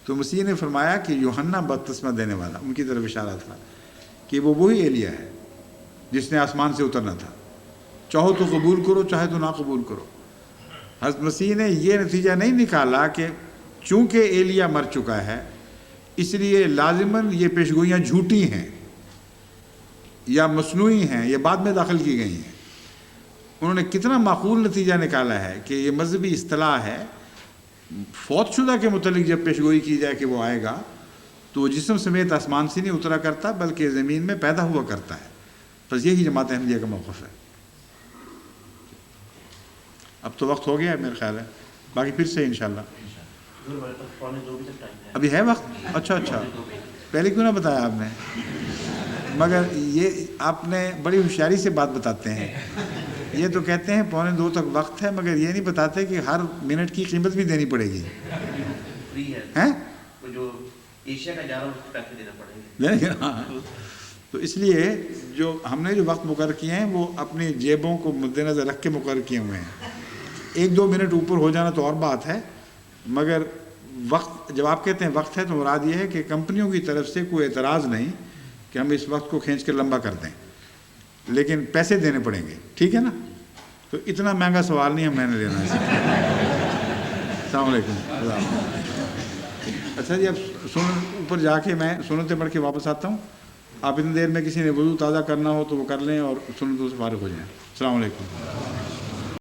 تو مسیح نے فرمایا کہ یوحنا بپتسمہ دینے والا، ان کی طرف اشارہ تھا کہ وہ وہی ایلیا ہے جس نے آسمان سے اترنا تھا، چاہو تو قبول کرو چاہے تو نہ قبول کرو۔ حضرت مسیح نے یہ نتیجہ نہیں نکالا کہ چونکہ ایلیا مر چکا ہے اس لیے لازماً یہ پیشگوئیاں جھوٹی ہیں یا مصنوعی ہیں یا بعد میں داخل کی گئی ہیں۔ انہوں نے کتنا معقول نتیجہ نکالا ہے کہ یہ مذہبی اصطلاح ہے، فوت شدہ کے متعلق جب پیشگوئی کی جائے کہ وہ آئے گا تو وہ جسم سمیت آسمان سے نہیں اترا کرتا بلکہ زمین میں پیدا ہوا کرتا ہے۔ بس یہی جماعت احمدیہ کا موقف ہے۔ اب تو وقت ہو گیا ہے میرا خیال ہے، باقی پھر سے انشاءاللہ ابھی ہے وقت۔ اچھا پہلے کیوں نہ بتایا آپ نے، مگر یہ آپ نے بڑی ہوشیاری سے بات بتاتے ہیں۔ یہ تو کہتے ہیں 1:45 تک وقت ہے، مگر یہ نہیں بتاتے کہ ہر منٹ کی قیمت بھی دینی پڑے گی۔ ہیں جو ایشیا کا جا رہا ہے اس کو پیسے دینا پڑیں گے۔ ہاں، تو اس لیے جو ہم نے جو وقت مقرر کیے ہیں وہ اپنی جیبوں کو مد نظر رکھ کے مقرر کیے ہوئے ہیں۔ 1-2 منٹ اوپر ہو جانا تو اور بات ہے، مگر وقت جب آپ کہتے ہیں وقت ہے تو مراد یہ ہے کہ کمپنیوں کی طرف سے کوئی اعتراض نہیں کہ ہم اس وقت کو کھینچ کر لمبا کر دیں، لیکن پیسے دینے پڑیں گے، ٹھیک ہے نا؟ تو اتنا مہنگا سوال نہیں ہے میں نے لینا ہے. السلام علیکم. اللہ حافظ. اچھا جی اب اوپر جا کے میں سنتیں پڑھ کے واپس آتا ہوں. آپ اتنی دیر میں کسی نے وضو تازہ کرنا ہو تو وہ کر لیں اور سنتوں سے فارغ ہو جائیں. السلام علیکم.